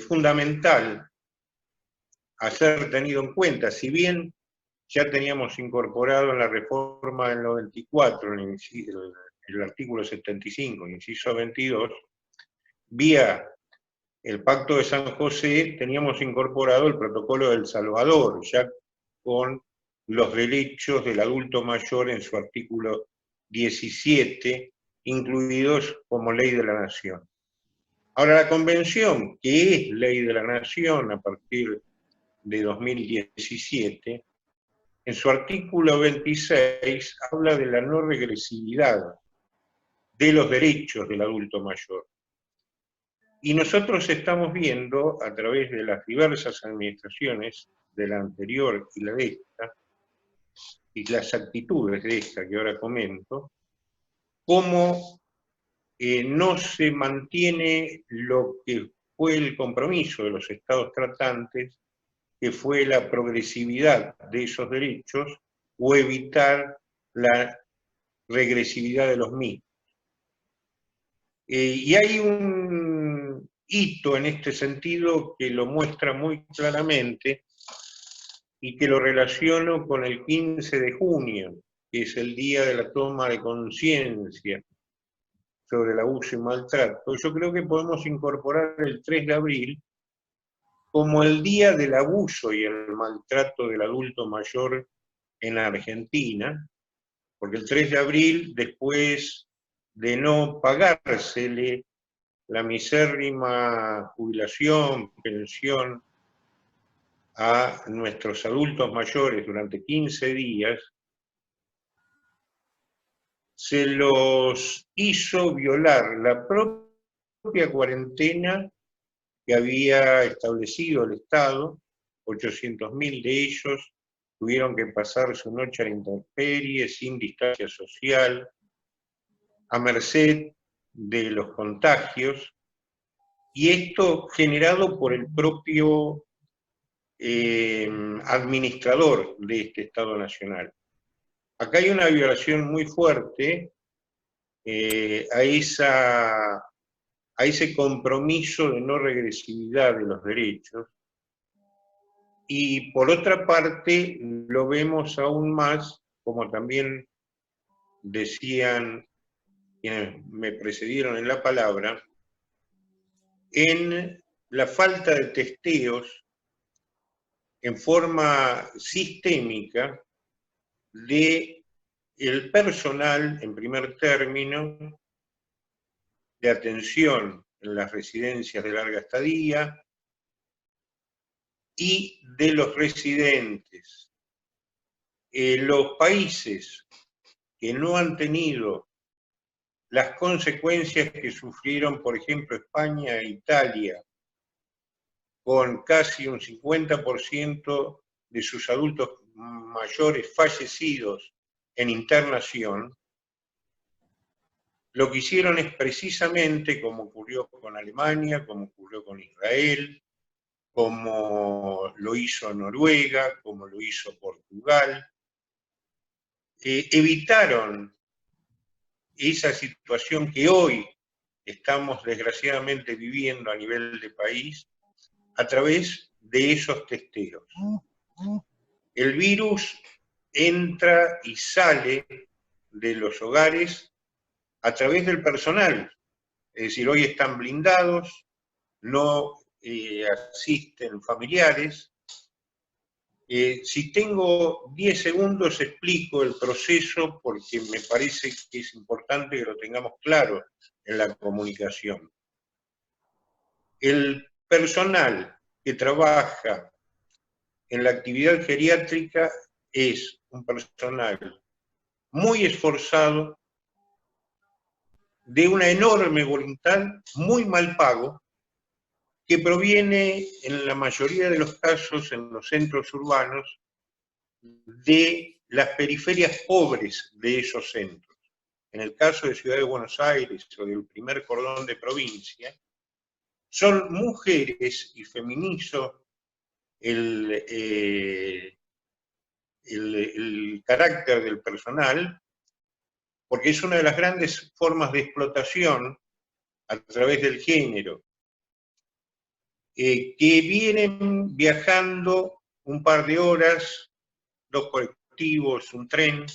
fundamental a ser tenido en cuenta. Si bien ya teníamos incorporado en la reforma del 94, el artículo 75, inciso 22, vía el Pacto de San José, teníamos incorporado el Protocolo del Salvador, ya con los derechos del adulto mayor en su artículo 17, incluidos como ley de la nación. Ahora, la Convención, que es ley de la nación a partir de 2017, en su artículo 26 habla de la no regresividad de los derechos del adulto mayor. Y nosotros estamos viendo, a través de las diversas administraciones, de la anterior y la de esta, y las actitudes de esta que ahora comento, cómo no se mantiene lo que fue el compromiso de los estados tratantes, que fue la progresividad de esos derechos o evitar la regresividad de los mismos. Y hay un hito en este sentido que lo muestra muy claramente y que lo relaciono con el 15 de junio, que es el día de la toma de conciencia sobre el abuso y maltrato. Yo creo que podemos incorporar el 3 de abril como el día del abuso y el maltrato del adulto mayor en Argentina, porque el 3 de abril, después de no pagársele la misérrima jubilación, pensión a nuestros adultos mayores durante 15 días, se los hizo violar la propia cuarentena que había establecido el Estado. 800.000 de ellos tuvieron que pasar su noche a la intemperie, sin distancia social, a merced de los contagios, y esto generado por el propio administrador de este Estado Nacional. Acá hay una violación muy fuerte a ese compromiso de no regresividad de los derechos, y por otra parte lo vemos aún más, como también decían quienes me precedieron en la palabra, en la falta de testeos en forma sistémica de el personal, en primer término, de atención en las residencias de larga estadía y de los residentes. Los países que no han tenido las consecuencias que sufrieron, por ejemplo, España e Italia, con casi un 50% de sus adultos mayores fallecidos en internación, lo que hicieron es precisamente como ocurrió con Alemania, como ocurrió con Israel, como lo hizo Noruega, como lo hizo Portugal, evitaron esa situación que hoy estamos desgraciadamente viviendo a nivel de país a través de esos testeos. El virus entra y sale de los hogares a través del personal, es decir, hoy están blindados, no asisten familiares. Si tengo 10 segundos explico el proceso porque me parece que es importante que lo tengamos claro en la comunicación. El personal que trabaja en la actividad geriátrica es un personal muy esforzado, de una enorme voluntad, muy mal pago, que proviene en la mayoría de los casos en los centros urbanos de las periferias pobres de esos centros. En el caso de Ciudad de Buenos Aires o del primer cordón de provincia, son mujeres, y feminizo el carácter del personal, porque es una de las grandes formas de explotación a través del género, que vienen viajando un par de horas, 2 colectivos, un tren,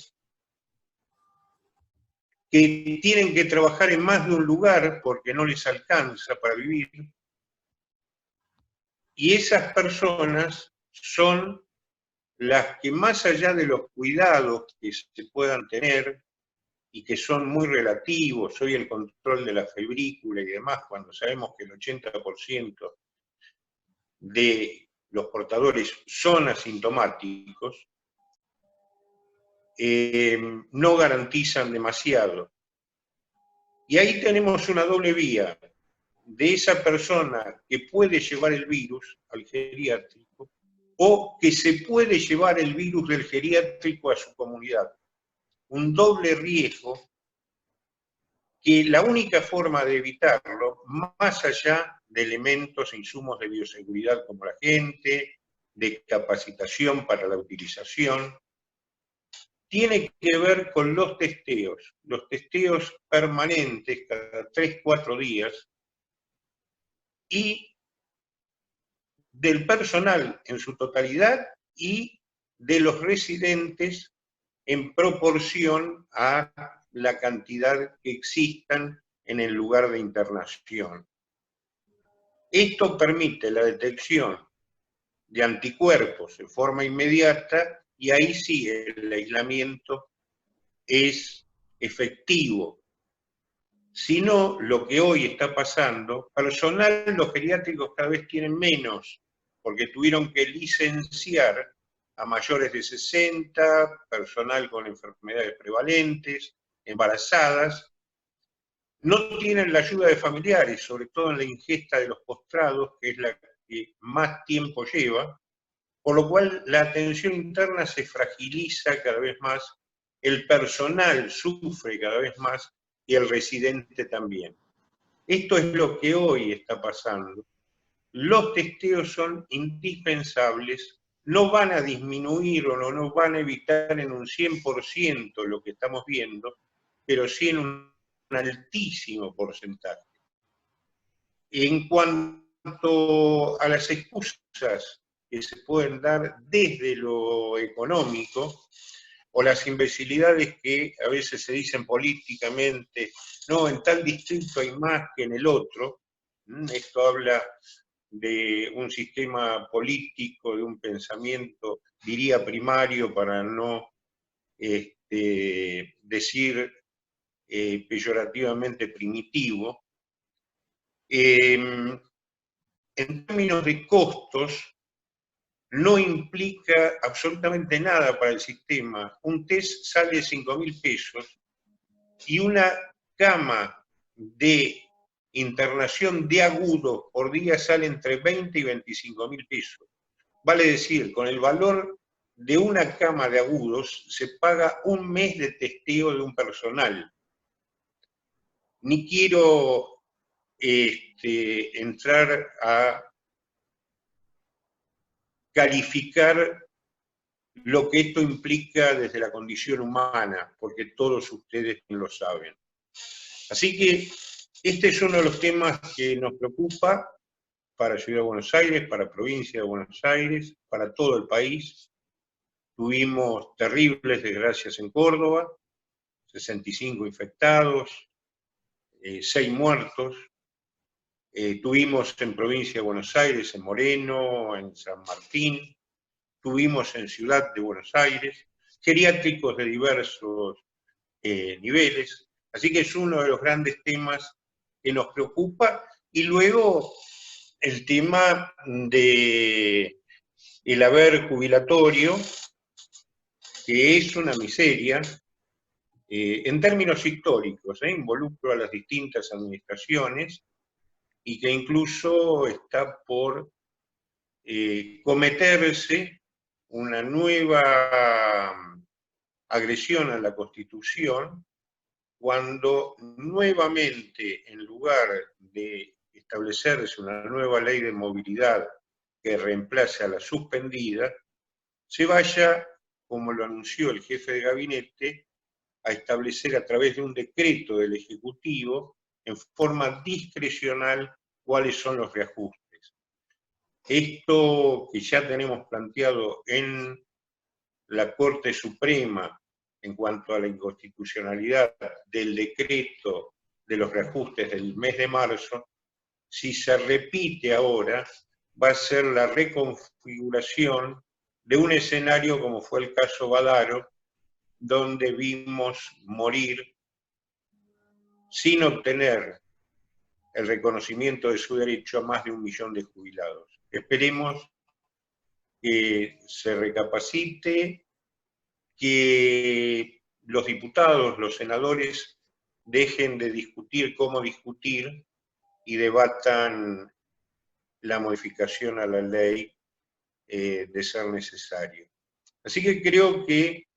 que tienen que trabajar en más de un lugar porque no les alcanza para vivir, y esas personas son las que, más allá de los cuidados que se puedan tener, y que son muy relativos, hoy el control de la febrícula y demás, cuando sabemos que el 80% de los portadores son asintomáticos, no garantizan demasiado. Y ahí tenemos una doble vía de esa persona que puede llevar el virus al geriátrico o que se puede llevar el virus del geriátrico a su comunidad. Un doble riesgo que la única forma de evitarlo, más allá de elementos e insumos de bioseguridad como la gente, de capacitación para la utilización, tiene que ver con los testeos permanentes cada 3-4 días, y del personal en su totalidad y de los residentes en proporción a la cantidad que existan en el lugar de internación. Esto permite la detección de anticuerpos de forma inmediata, y ahí sí el aislamiento es efectivo. Si no, lo que hoy está pasando, personal los geriátricos cada vez tienen menos, porque tuvieron que licenciar a mayores de 60, personal con enfermedades prevalentes, embarazadas. No tienen la ayuda de familiares, sobre todo en la ingesta de los postrados, que es la que más tiempo lleva, por lo cual la atención interna se fragiliza cada vez más, el personal sufre cada vez más y el residente también. Esto es lo que hoy está pasando. Los testeos son indispensables, no van a disminuir o no van a evitar en un 100% lo que estamos viendo, pero sí en un altísimo porcentaje. En cuanto a las excusas que se pueden dar desde lo económico, o las imbecilidades que a veces se dicen políticamente, no, en tal distrito hay más que en el otro, esto habla de un sistema político, de un pensamiento, diría primario, para no decir peyorativamente primitivo. En términos de costos, no implica absolutamente nada para el sistema. Un test sale 5.000 pesos y una cama de internación de agudo por día sale entre 20 y 25.000 pesos. Vale decir, con el valor de una cama de agudos se paga un mes de testeo de un personal. ni quiero entrar a calificar lo que esto implica desde la condición humana, porque todos ustedes lo saben. Así que este es uno de los temas que nos preocupa para Ciudad de Buenos Aires, para Provincia de Buenos Aires, para todo el país. Tuvimos terribles desgracias en Córdoba, 65 infectados, 6 muertos. Tuvimos en Provincia de Buenos Aires, en Moreno, en San Martín. Tuvimos en Ciudad de Buenos Aires, geriátricos de diversos niveles. Así que es uno de los grandes temas que nos preocupa. Y luego el tema del haber jubilatorio, que es una miseria, en términos históricos, involucro a las distintas administraciones, y que incluso está por cometerse una nueva agresión a la Constitución, cuando nuevamente, en lugar de establecerse una nueva ley de movilidad que reemplace a la suspendida, se vaya, como lo anunció el jefe de gabinete, a establecer a través de un decreto del Ejecutivo, en forma discrecional, cuáles son los reajustes. Esto que ya tenemos planteado en la Corte Suprema en cuanto a la inconstitucionalidad del decreto de los reajustes del mes de marzo, si se repite ahora, va a ser la reconfiguración de un escenario como fue el caso Badaro, donde vimos morir sin obtener el reconocimiento de su derecho a más de 1 millón de jubilados. Esperemos que se recapacite, que los diputados, los senadores, dejen de discutir cómo discutir y debatan la modificación a la ley de ser necesario. Así que creo que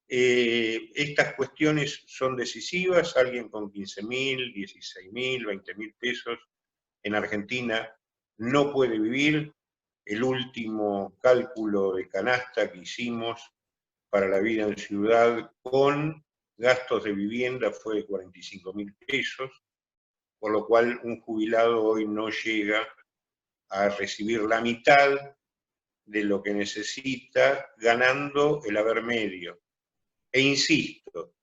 estas cuestiones son decisivas. Alguien con 15.000, 16.000, 20.000 pesos en Argentina no puede vivir. El último cálculo de canasta que hicimos para la vida en ciudad con gastos de vivienda fue de 45.000 pesos, por lo cual un jubilado hoy no llega a recibir la mitad de lo que necesita, ganando el haber medio. E insisto,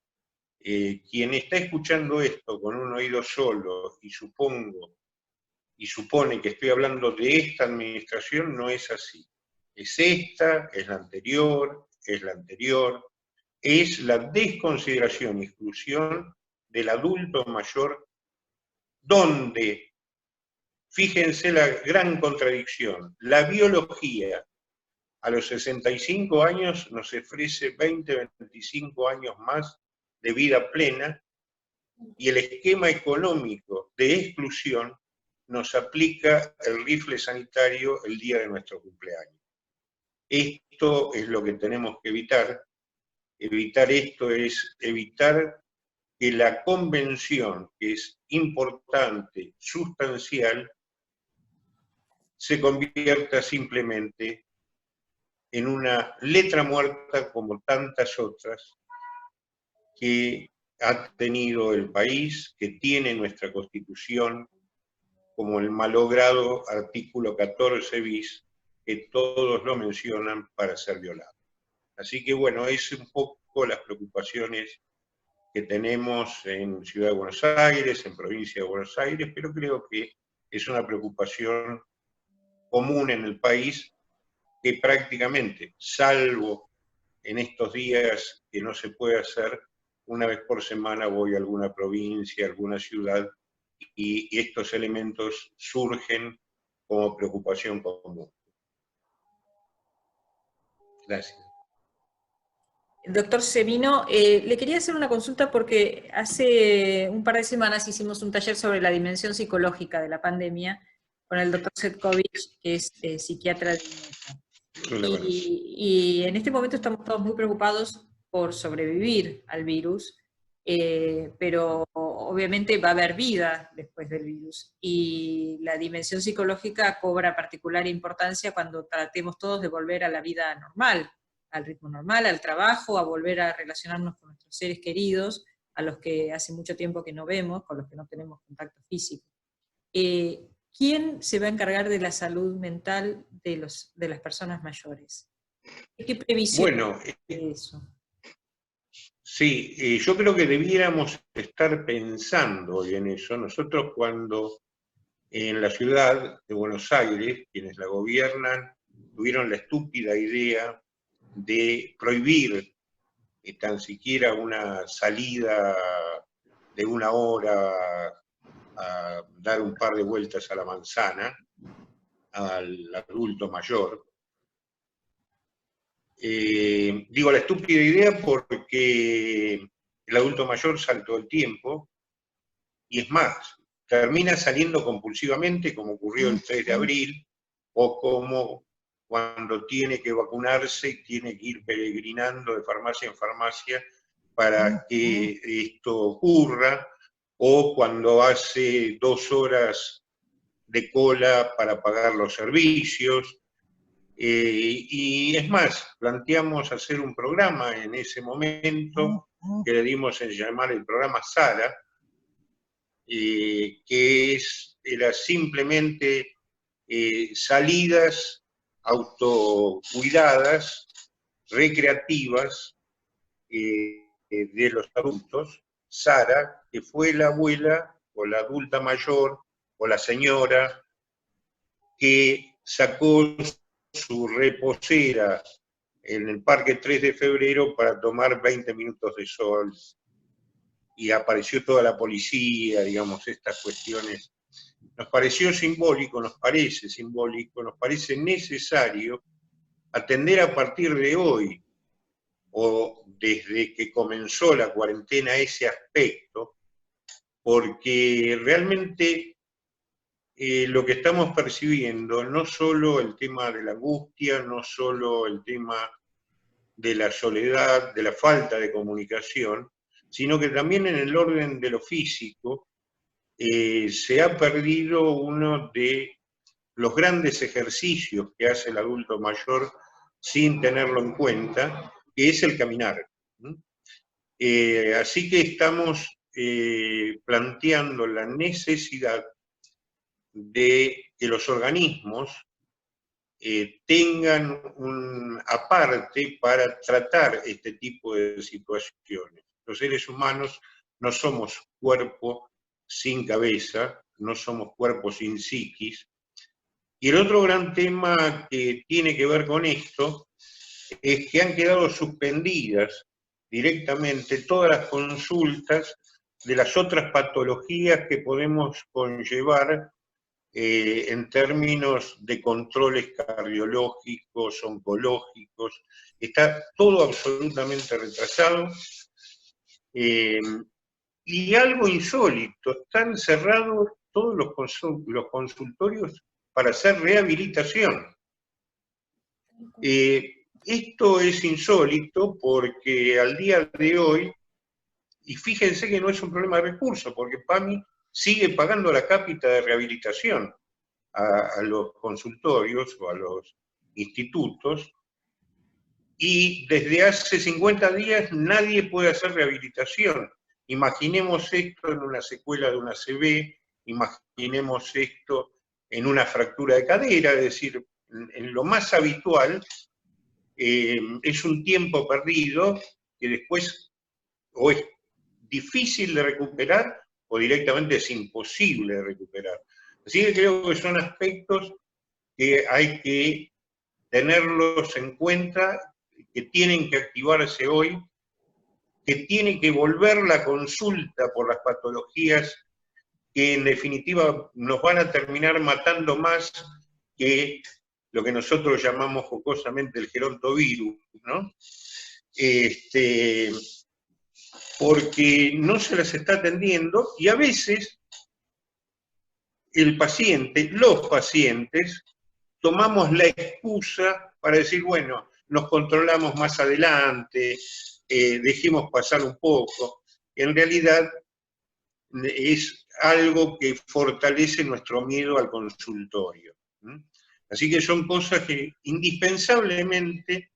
quien está escuchando esto con un oído solo y supone que estoy hablando de esta administración, no es así. Es esta, es la anterior, es la anterior, es la desconsideración y exclusión del adulto mayor, donde, fíjense la gran contradicción, la biología a los 65 años nos ofrece 20, 25 años más de vida plena, y el esquema económico de exclusión nos aplica el rifle sanitario el día de nuestro cumpleaños. Esto es lo que tenemos que evitar. Evitar esto es evitar que la convención, que es importante, sustancial, se convierta simplemente en una letra muerta como tantas otras que ha tenido el país, que tiene nuestra Constitución, como el malogrado artículo 14 bis, que todos lo mencionan para ser violado. Así que bueno, es un poco las preocupaciones que tenemos en Ciudad de Buenos Aires, en Provincia de Buenos Aires, pero creo que es una preocupación común en el país, que prácticamente, salvo en estos días que no se puede hacer, una vez por semana voy a alguna provincia, a alguna ciudad, y estos elementos surgen como preocupación común. Gracias. Doctor Semino, le quería hacer una consulta porque hace un par de semanas hicimos un taller sobre la dimensión psicológica de la pandemia con el doctor Setkovich, que es psiquiatra de INETA. Y en este momento estamos todos muy preocupados por sobrevivir al virus, pero obviamente va a haber vida después del virus, y la dimensión psicológica cobra particular importancia cuando tratemos todos de volver a la vida normal, al ritmo normal, al trabajo, a volver a relacionarnos con nuestros seres queridos, a los que hace mucho tiempo que no vemos, con los que no tenemos contacto físico. ¿Quién se va a encargar de la salud mental de las personas mayores? ¿Qué previsión de eso? Sí, yo creo que debiéramos estar pensando hoy en eso. Nosotros cuando en la ciudad de Buenos Aires, quienes la gobiernan, tuvieron la estúpida idea de prohibir tan siquiera una salida de 1 hora a dar un par de vueltas a la manzana al adulto mayor. Digo la estúpida idea porque el adulto mayor sale todo el tiempo, y es más, termina saliendo compulsivamente, como ocurrió el 3 de abril, o como cuando tiene que vacunarse y tiene que ir peregrinando de farmacia en farmacia para que esto ocurra, o cuando hace 2 horas de cola para pagar los servicios. Y es más, planteamos hacer un programa en ese momento que le dimos en llamar el programa Sara, que era simplemente salidas autocuidadas, recreativas de los adultos. Sara, que fue la abuela o la adulta mayor o la señora que sacó su reposera en el Parque 3 de Febrero para tomar 20 minutos de sol, y apareció toda la policía, digamos, estas cuestiones. Nos pareció simbólico, nos parece simbólico, nos parece necesario atender a partir de hoy, o desde que comenzó la cuarentena, ese aspecto, porque realmente lo que estamos percibiendo, no solo el tema de la angustia, no solo el tema de la soledad, de la falta de comunicación, sino que también en el orden de lo físico se ha perdido uno de los grandes ejercicios que hace el adulto mayor sin tenerlo en cuenta, que es el caminar. Así que estamos planteando la necesidad de que los organismos tengan un aparte para tratar este tipo de situaciones. Los seres humanos no somos cuerpo sin cabeza, no somos cuerpo sin psiquis. Y el otro gran tema que tiene que ver con esto es que han quedado suspendidas directamente todas las consultas de las otras patologías que podemos conllevar en términos de controles cardiológicos, oncológicos. Está todo absolutamente retrasado. Y algo insólito, están cerrados todos los consultorios para hacer rehabilitación. Esto es insólito porque al día de hoy, y fíjense que no es un problema de recursos, porque PAMI sigue pagando la cápita de rehabilitación a los consultorios o a los institutos, y desde hace 50 días nadie puede hacer rehabilitación. Imaginemos esto en una secuela de una ACV, imaginemos esto en una fractura de cadera, es decir, en lo más habitual, es un tiempo perdido que después o es difícil de recuperar o directamente es imposible de recuperar. Así que creo que son aspectos que hay que tenerlos en cuenta, que tienen que activarse hoy, que tiene que volver la consulta por las patologías que en definitiva nos van a terminar matando más que lo que nosotros llamamos jocosamente el gerontovirus, ¿no? Porque no se las está atendiendo, y a veces el paciente, los pacientes, tomamos la excusa para decir, bueno, nos controlamos más adelante, dejemos pasar un poco. en realidad es algo que fortalece nuestro miedo al consultorio. Así que son cosas que indispensablemente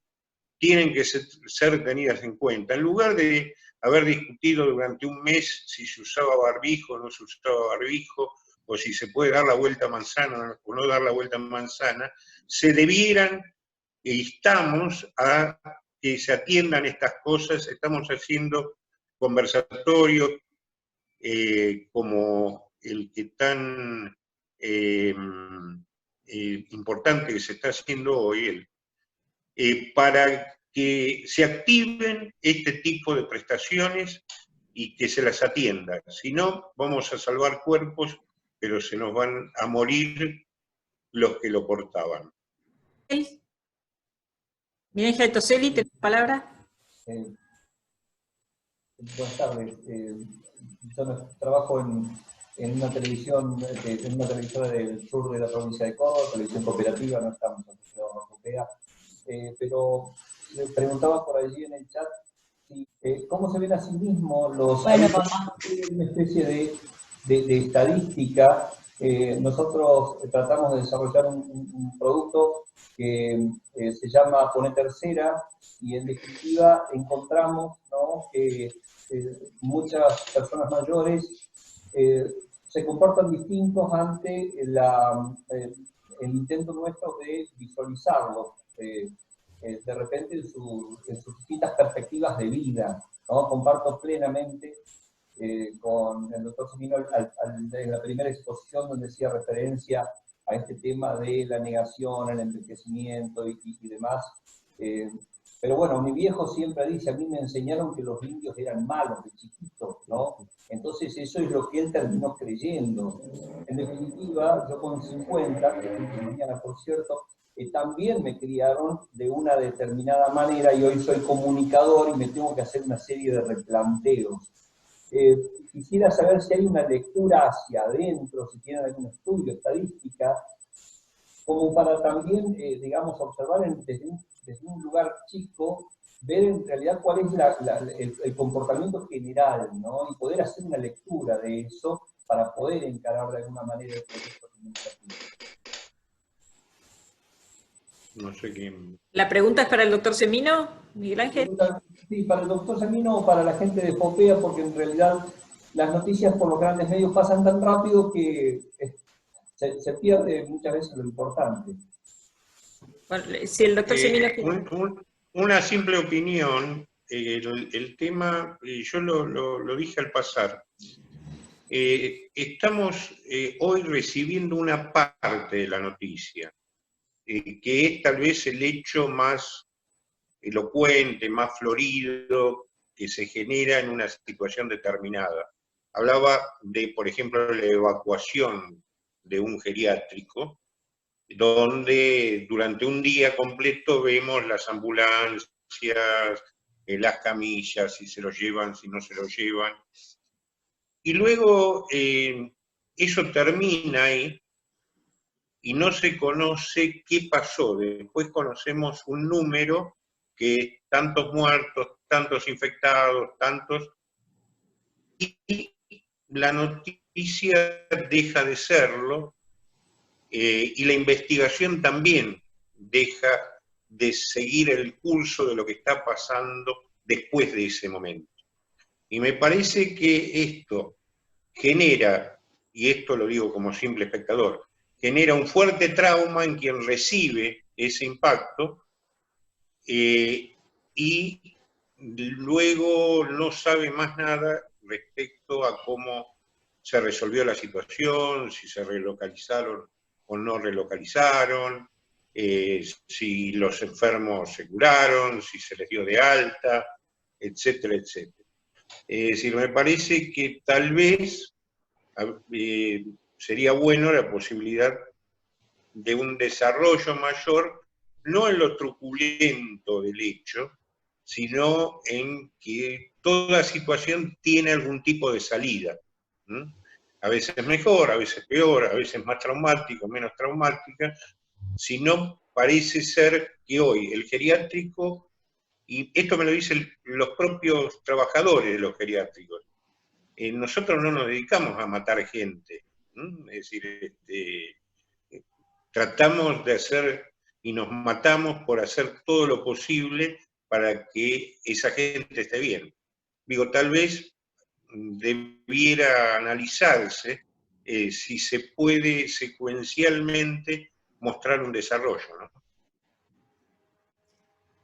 tienen que ser tenidas en cuenta. En lugar de haber discutido durante un mes si se usaba barbijo o no se usaba barbijo, o si se puede dar la vuelta a manzana o no dar la vuelta a manzana, se debieran, e instamos a que se atiendan estas cosas. Estamos haciendo conversatorios como el que tan importante que se está haciendo hoy, para que se activen este tipo de prestaciones y que se las atienda. Si no, vamos a salvar cuerpos, pero se nos van a morir los que lo portaban. Miguel Ángel Toselli, ¿tenés palabra? Buenas tardes. Yo trabajo en una televisión, en una televisora del sur de la provincia de Córdoba, televisión cooperativa, no estamos asociados a COPEA, pero le preguntaba por allí en el chat cómo se ven a sí mismos los... Bueno, una especie de estadística. Nosotros tratamos de desarrollar un producto que se llama Poné Tercera, y en definitiva encontramos, ¿no?, que muchas personas mayores se comportan distintos ante el intento nuestro de visualizarlos de repente en sus distintas perspectivas de vida, ¿no? Comparto plenamente con el doctor Semino en la primera exposición donde hacía referencia a este tema de la negación, el envejecimiento y demás. Pero bueno, mi viejo siempre dice, a mí me enseñaron que los indios eran malos de chiquitos, ¿no? Entonces eso es lo que él terminó creyendo. En definitiva, yo con 50, que es mañana por cierto, también me criaron de una determinada manera y hoy soy comunicador y me tengo que hacer una serie de replanteos. Quisiera saber si hay una lectura hacia adentro, si tienen algún estudio, estadística, como para también, digamos, observar desde un lugar chico, ver en realidad cuál es el comportamiento general, ¿no? Y poder hacer una lectura de eso para poder encarar de alguna manera el proceso comunicativo. No sé quién... ¿La pregunta es para el doctor Semino, Miguel Ángel? Sí, para el doctor Semino o para la gente de FOPEA, porque en realidad las noticias por los grandes medios pasan tan rápido que se pierde muchas veces lo importante. Bueno, si el doctor Semino... Una simple opinión, el tema, yo lo dije al pasar, estamos hoy recibiendo una parte de la noticia, que es tal vez el hecho más elocuente, más florido, que se genera en una situación determinada. Hablaba de, por ejemplo, la evacuación de un geriátrico, donde durante un día completo vemos las ambulancias, las camillas, si se los llevan, si no se los llevan. Y luego eso termina ahí, y no se conoce qué pasó. Después conocemos un número que es tantos muertos, tantos infectados, tantos... Y la noticia deja de serlo, y la investigación también deja de seguir el curso de lo que está pasando después de ese momento. Y me parece que esto genera, y esto lo digo como simple espectador, genera un fuerte trauma en quien recibe ese impacto, y luego no sabe más nada respecto a cómo se resolvió la situación, si se relocalizaron o no relocalizaron, si los enfermos se curaron, si se les dio de alta, etcétera, etcétera. Es decir, me parece que tal vez sería bueno la posibilidad de un desarrollo mayor, no en lo truculento del hecho, sino en que toda situación tiene algún tipo de salida. A veces mejor, a veces peor, a veces más traumática, menos traumática, sino parece ser que hoy el geriátrico, y esto me lo dicen los propios trabajadores de los geriátricos, nosotros no nos dedicamos a matar gente, es decir, tratamos de hacer y nos matamos por hacer todo lo posible para que esa gente esté bien. Digo, tal vez debiera analizarse si se puede secuencialmente mostrar un desarrollo, ¿no?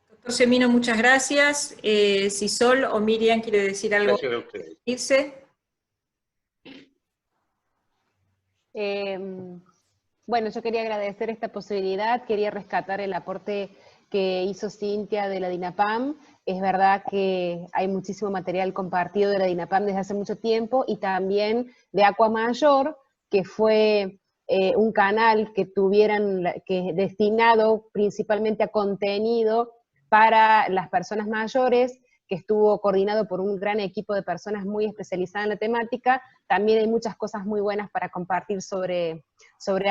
Doctor Semino, muchas gracias. Si Sol o Miriam quiere decir algo. Gracias a ustedes. Irse. Bueno, yo quería agradecer esta posibilidad, quería rescatar el aporte que hizo Cintia de la DINAPAM. Es verdad que hay muchísimo material compartido de la DINAPAM desde hace mucho tiempo, y también de Aquamayor, que fue un canal que destinado principalmente a contenido para las personas mayores, que estuvo coordinado por un gran equipo de personas muy especializadas en la temática. También hay muchas cosas muy buenas para compartir sobre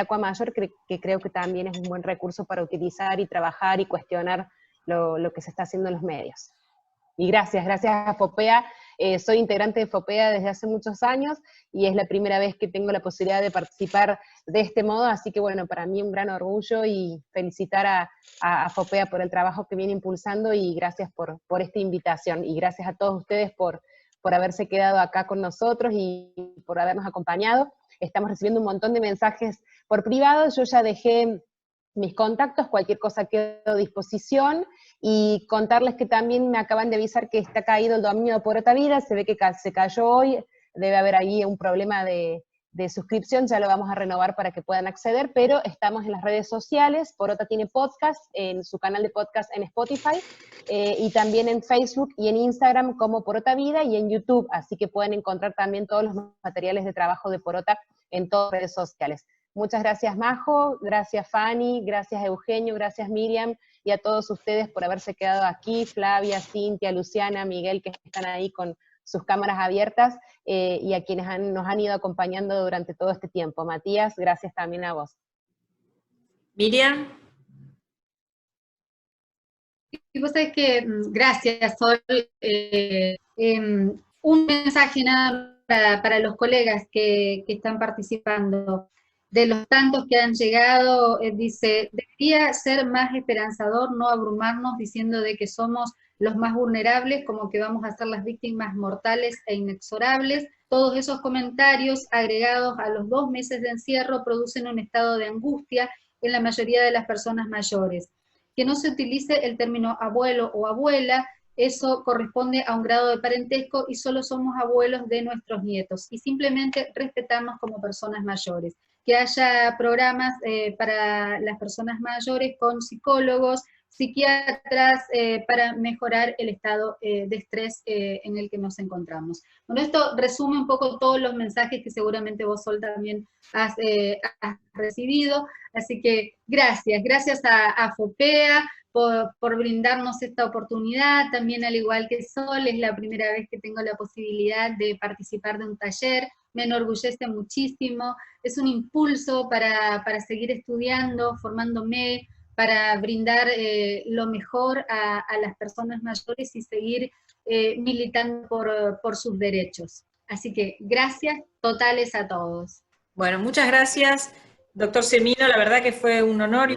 Aquamayor, que creo que también es un buen recurso para utilizar y trabajar y cuestionar lo que se está haciendo en los medios. Y gracias a FOPEA. Soy integrante de FOPEA desde hace muchos años, y es la primera vez que tengo la posibilidad de participar de este modo, así que bueno, para mí un gran orgullo, y felicitar a FOPEA por el trabajo que viene impulsando, y gracias por esta invitación, y gracias a todos ustedes por haberse quedado acá con nosotros y por habernos acompañado. Estamos recibiendo un montón de mensajes por privado, yo ya dejé mis contactos, cualquier cosa quedo a disposición, y contarles que también me acaban de avisar que está caído el dominio de Porota Vida, se ve que se cayó hoy, debe haber ahí un problema de suscripción, ya lo vamos a renovar para que puedan acceder, pero estamos en las redes sociales. Porota tiene podcast, en su canal de podcast en Spotify, y también en Facebook y en Instagram como Porota Vida, y en YouTube, así que pueden encontrar también todos los materiales de trabajo de Porota en todas las redes sociales. Muchas gracias, Majo, gracias, Fanny, gracias, Eugenio, gracias, Miriam, y a todos ustedes por haberse quedado aquí, Flavia, Cintia, Luciana, Miguel, que están ahí con sus cámaras abiertas, y a quienes nos han ido acompañando durante todo este tiempo. Matías, gracias también a vos. Miriam. Y vos sabés que, gracias, Sol. Un mensaje nada para los colegas que están participando. De los tantos que han llegado, dice, debería ser más esperanzador no abrumarnos diciendo de que somos los más vulnerables, como que vamos a ser las víctimas mortales e inexorables. Todos esos comentarios agregados a los 2 meses de encierro producen un estado de angustia en la mayoría de las personas mayores. Que no se utilice el término abuelo o abuela, eso corresponde a un grado de parentesco y solo somos abuelos de nuestros nietos, y simplemente respetarnos como personas mayores. Que haya programas para las personas mayores con psicólogos, psiquiatras, para mejorar el estado de estrés en el que nos encontramos. Bueno, esto resume un poco todos los mensajes que seguramente vos, Sol, también has recibido, así que gracias a FOPEA por brindarnos esta oportunidad. También, al igual que Sol, es la primera vez que tengo la posibilidad de participar de un taller. Me enorgullece muchísimo, es un impulso para seguir estudiando, formándome, para brindar lo mejor a las personas mayores y seguir militando por sus derechos. Así que gracias totales a todos. Bueno, muchas gracias, doctor Semino, la verdad que fue un honor.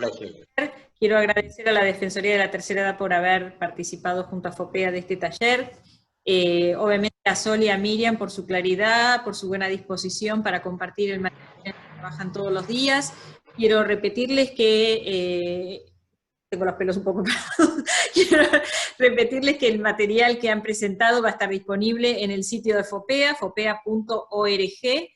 Quiero agradecer a la Defensoría de la Tercera Edad por haber participado junto a FOPEA de este taller. Obviamente a Sol y a Miriam por su claridad, por su buena disposición para compartir el material que trabajan todos los días. Quiero repetirles que, tengo los pelos un poco parados, quiero repetirles que el material que han presentado va a estar disponible en el sitio de FOPEA, fopea.org,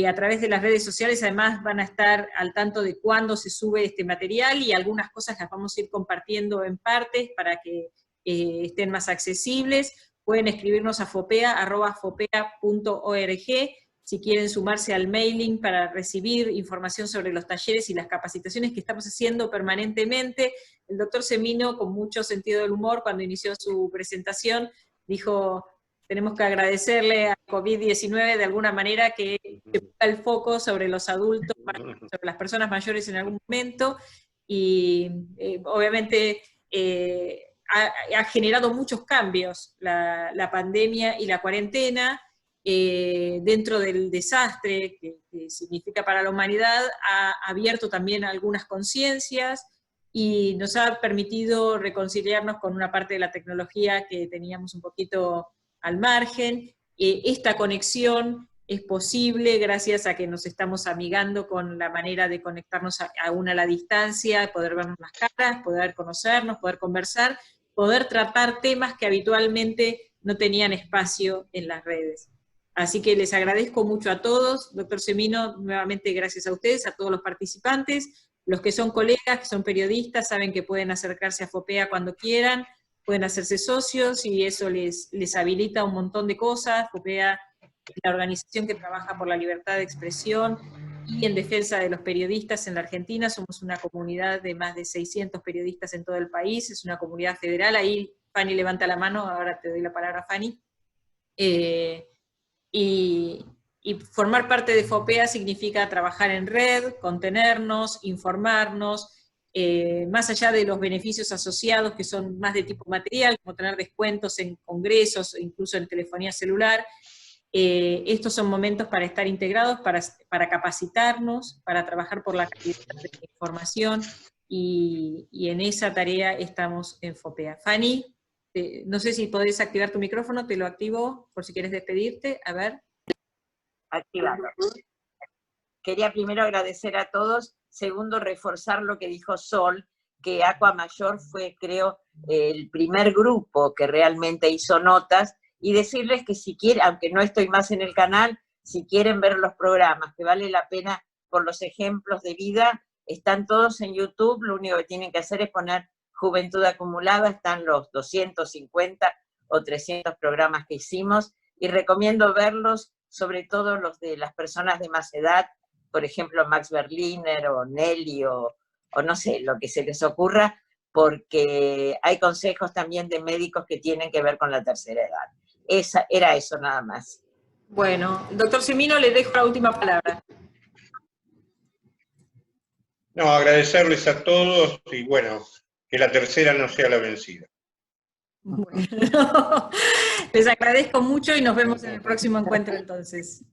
a través de las redes sociales. Además van a estar al tanto de cuándo se sube este material, y algunas cosas las vamos a ir compartiendo en partes para que estén más accesibles. Pueden escribirnos a fopea@fopea.org si quieren sumarse al mailing para recibir información sobre los talleres y las capacitaciones que estamos haciendo permanentemente. El doctor Semino, con mucho sentido del humor, cuando inició su presentación, dijo, tenemos que agradecerle a COVID-19 de alguna manera que ponga el foco sobre los adultos, sobre las personas mayores en algún momento, y obviamente ha generado muchos cambios la pandemia y la cuarentena. dentro del desastre que significa para la humanidad, ha abierto también algunas conciencias y nos ha permitido reconciliarnos con una parte de la tecnología que teníamos un poquito al margen. Esta conexión es posible gracias a que nos estamos amigando con la manera de conectarnos aún a la distancia, poder vernos las caras, poder conocernos, poder conversar, poder tratar temas que habitualmente no tenían espacio en las redes. Así que les agradezco mucho a todos. Doctor Semino, nuevamente gracias a ustedes, a todos los participantes. Los que son colegas, que son periodistas, saben que pueden acercarse a FOPEA cuando quieran, pueden hacerse socios y eso les habilita un montón de cosas. FOPEA es la organización que trabaja por la libertad de expresión y en defensa de los periodistas en la Argentina. Somos una comunidad de más de 600 periodistas en todo el país, es una comunidad federal. Ahí Fanny levanta la mano, ahora te doy la palabra, Fanny. Y formar parte de FOPEA significa trabajar en red, contenernos, informarnos, más allá de los beneficios asociados que son más de tipo material, como tener descuentos en congresos, incluso en telefonía celular. Estos son momentos para estar integrados, para capacitarnos, para trabajar por la calidad de la información, y en esa tarea estamos en FOPEA. Fanny, no sé si podés activar tu micrófono, te lo activo por si quieres despedirte, a ver. Activado. Quería primero agradecer a todos, segundo reforzar lo que dijo Sol, que Aqua Mayor fue, creo, el primer grupo que realmente hizo notas, y decirles que si quieren, aunque no estoy más en el canal, si quieren ver los programas, que vale la pena por los ejemplos de vida, están todos en YouTube, lo único que tienen que hacer es poner Juventud Acumulada, están los 250 o 300 programas que hicimos, y recomiendo verlos, sobre todo los de las personas de más edad, por ejemplo Max Berliner o Nelly o no sé, lo que se les ocurra, porque hay consejos también de médicos que tienen que ver con la tercera edad. Era eso nada más. Bueno, doctor Semino, le dejo la última palabra. No, agradecerles a todos y bueno, que la tercera no sea la vencida. Bueno, les agradezco mucho y nos vemos en el próximo encuentro entonces.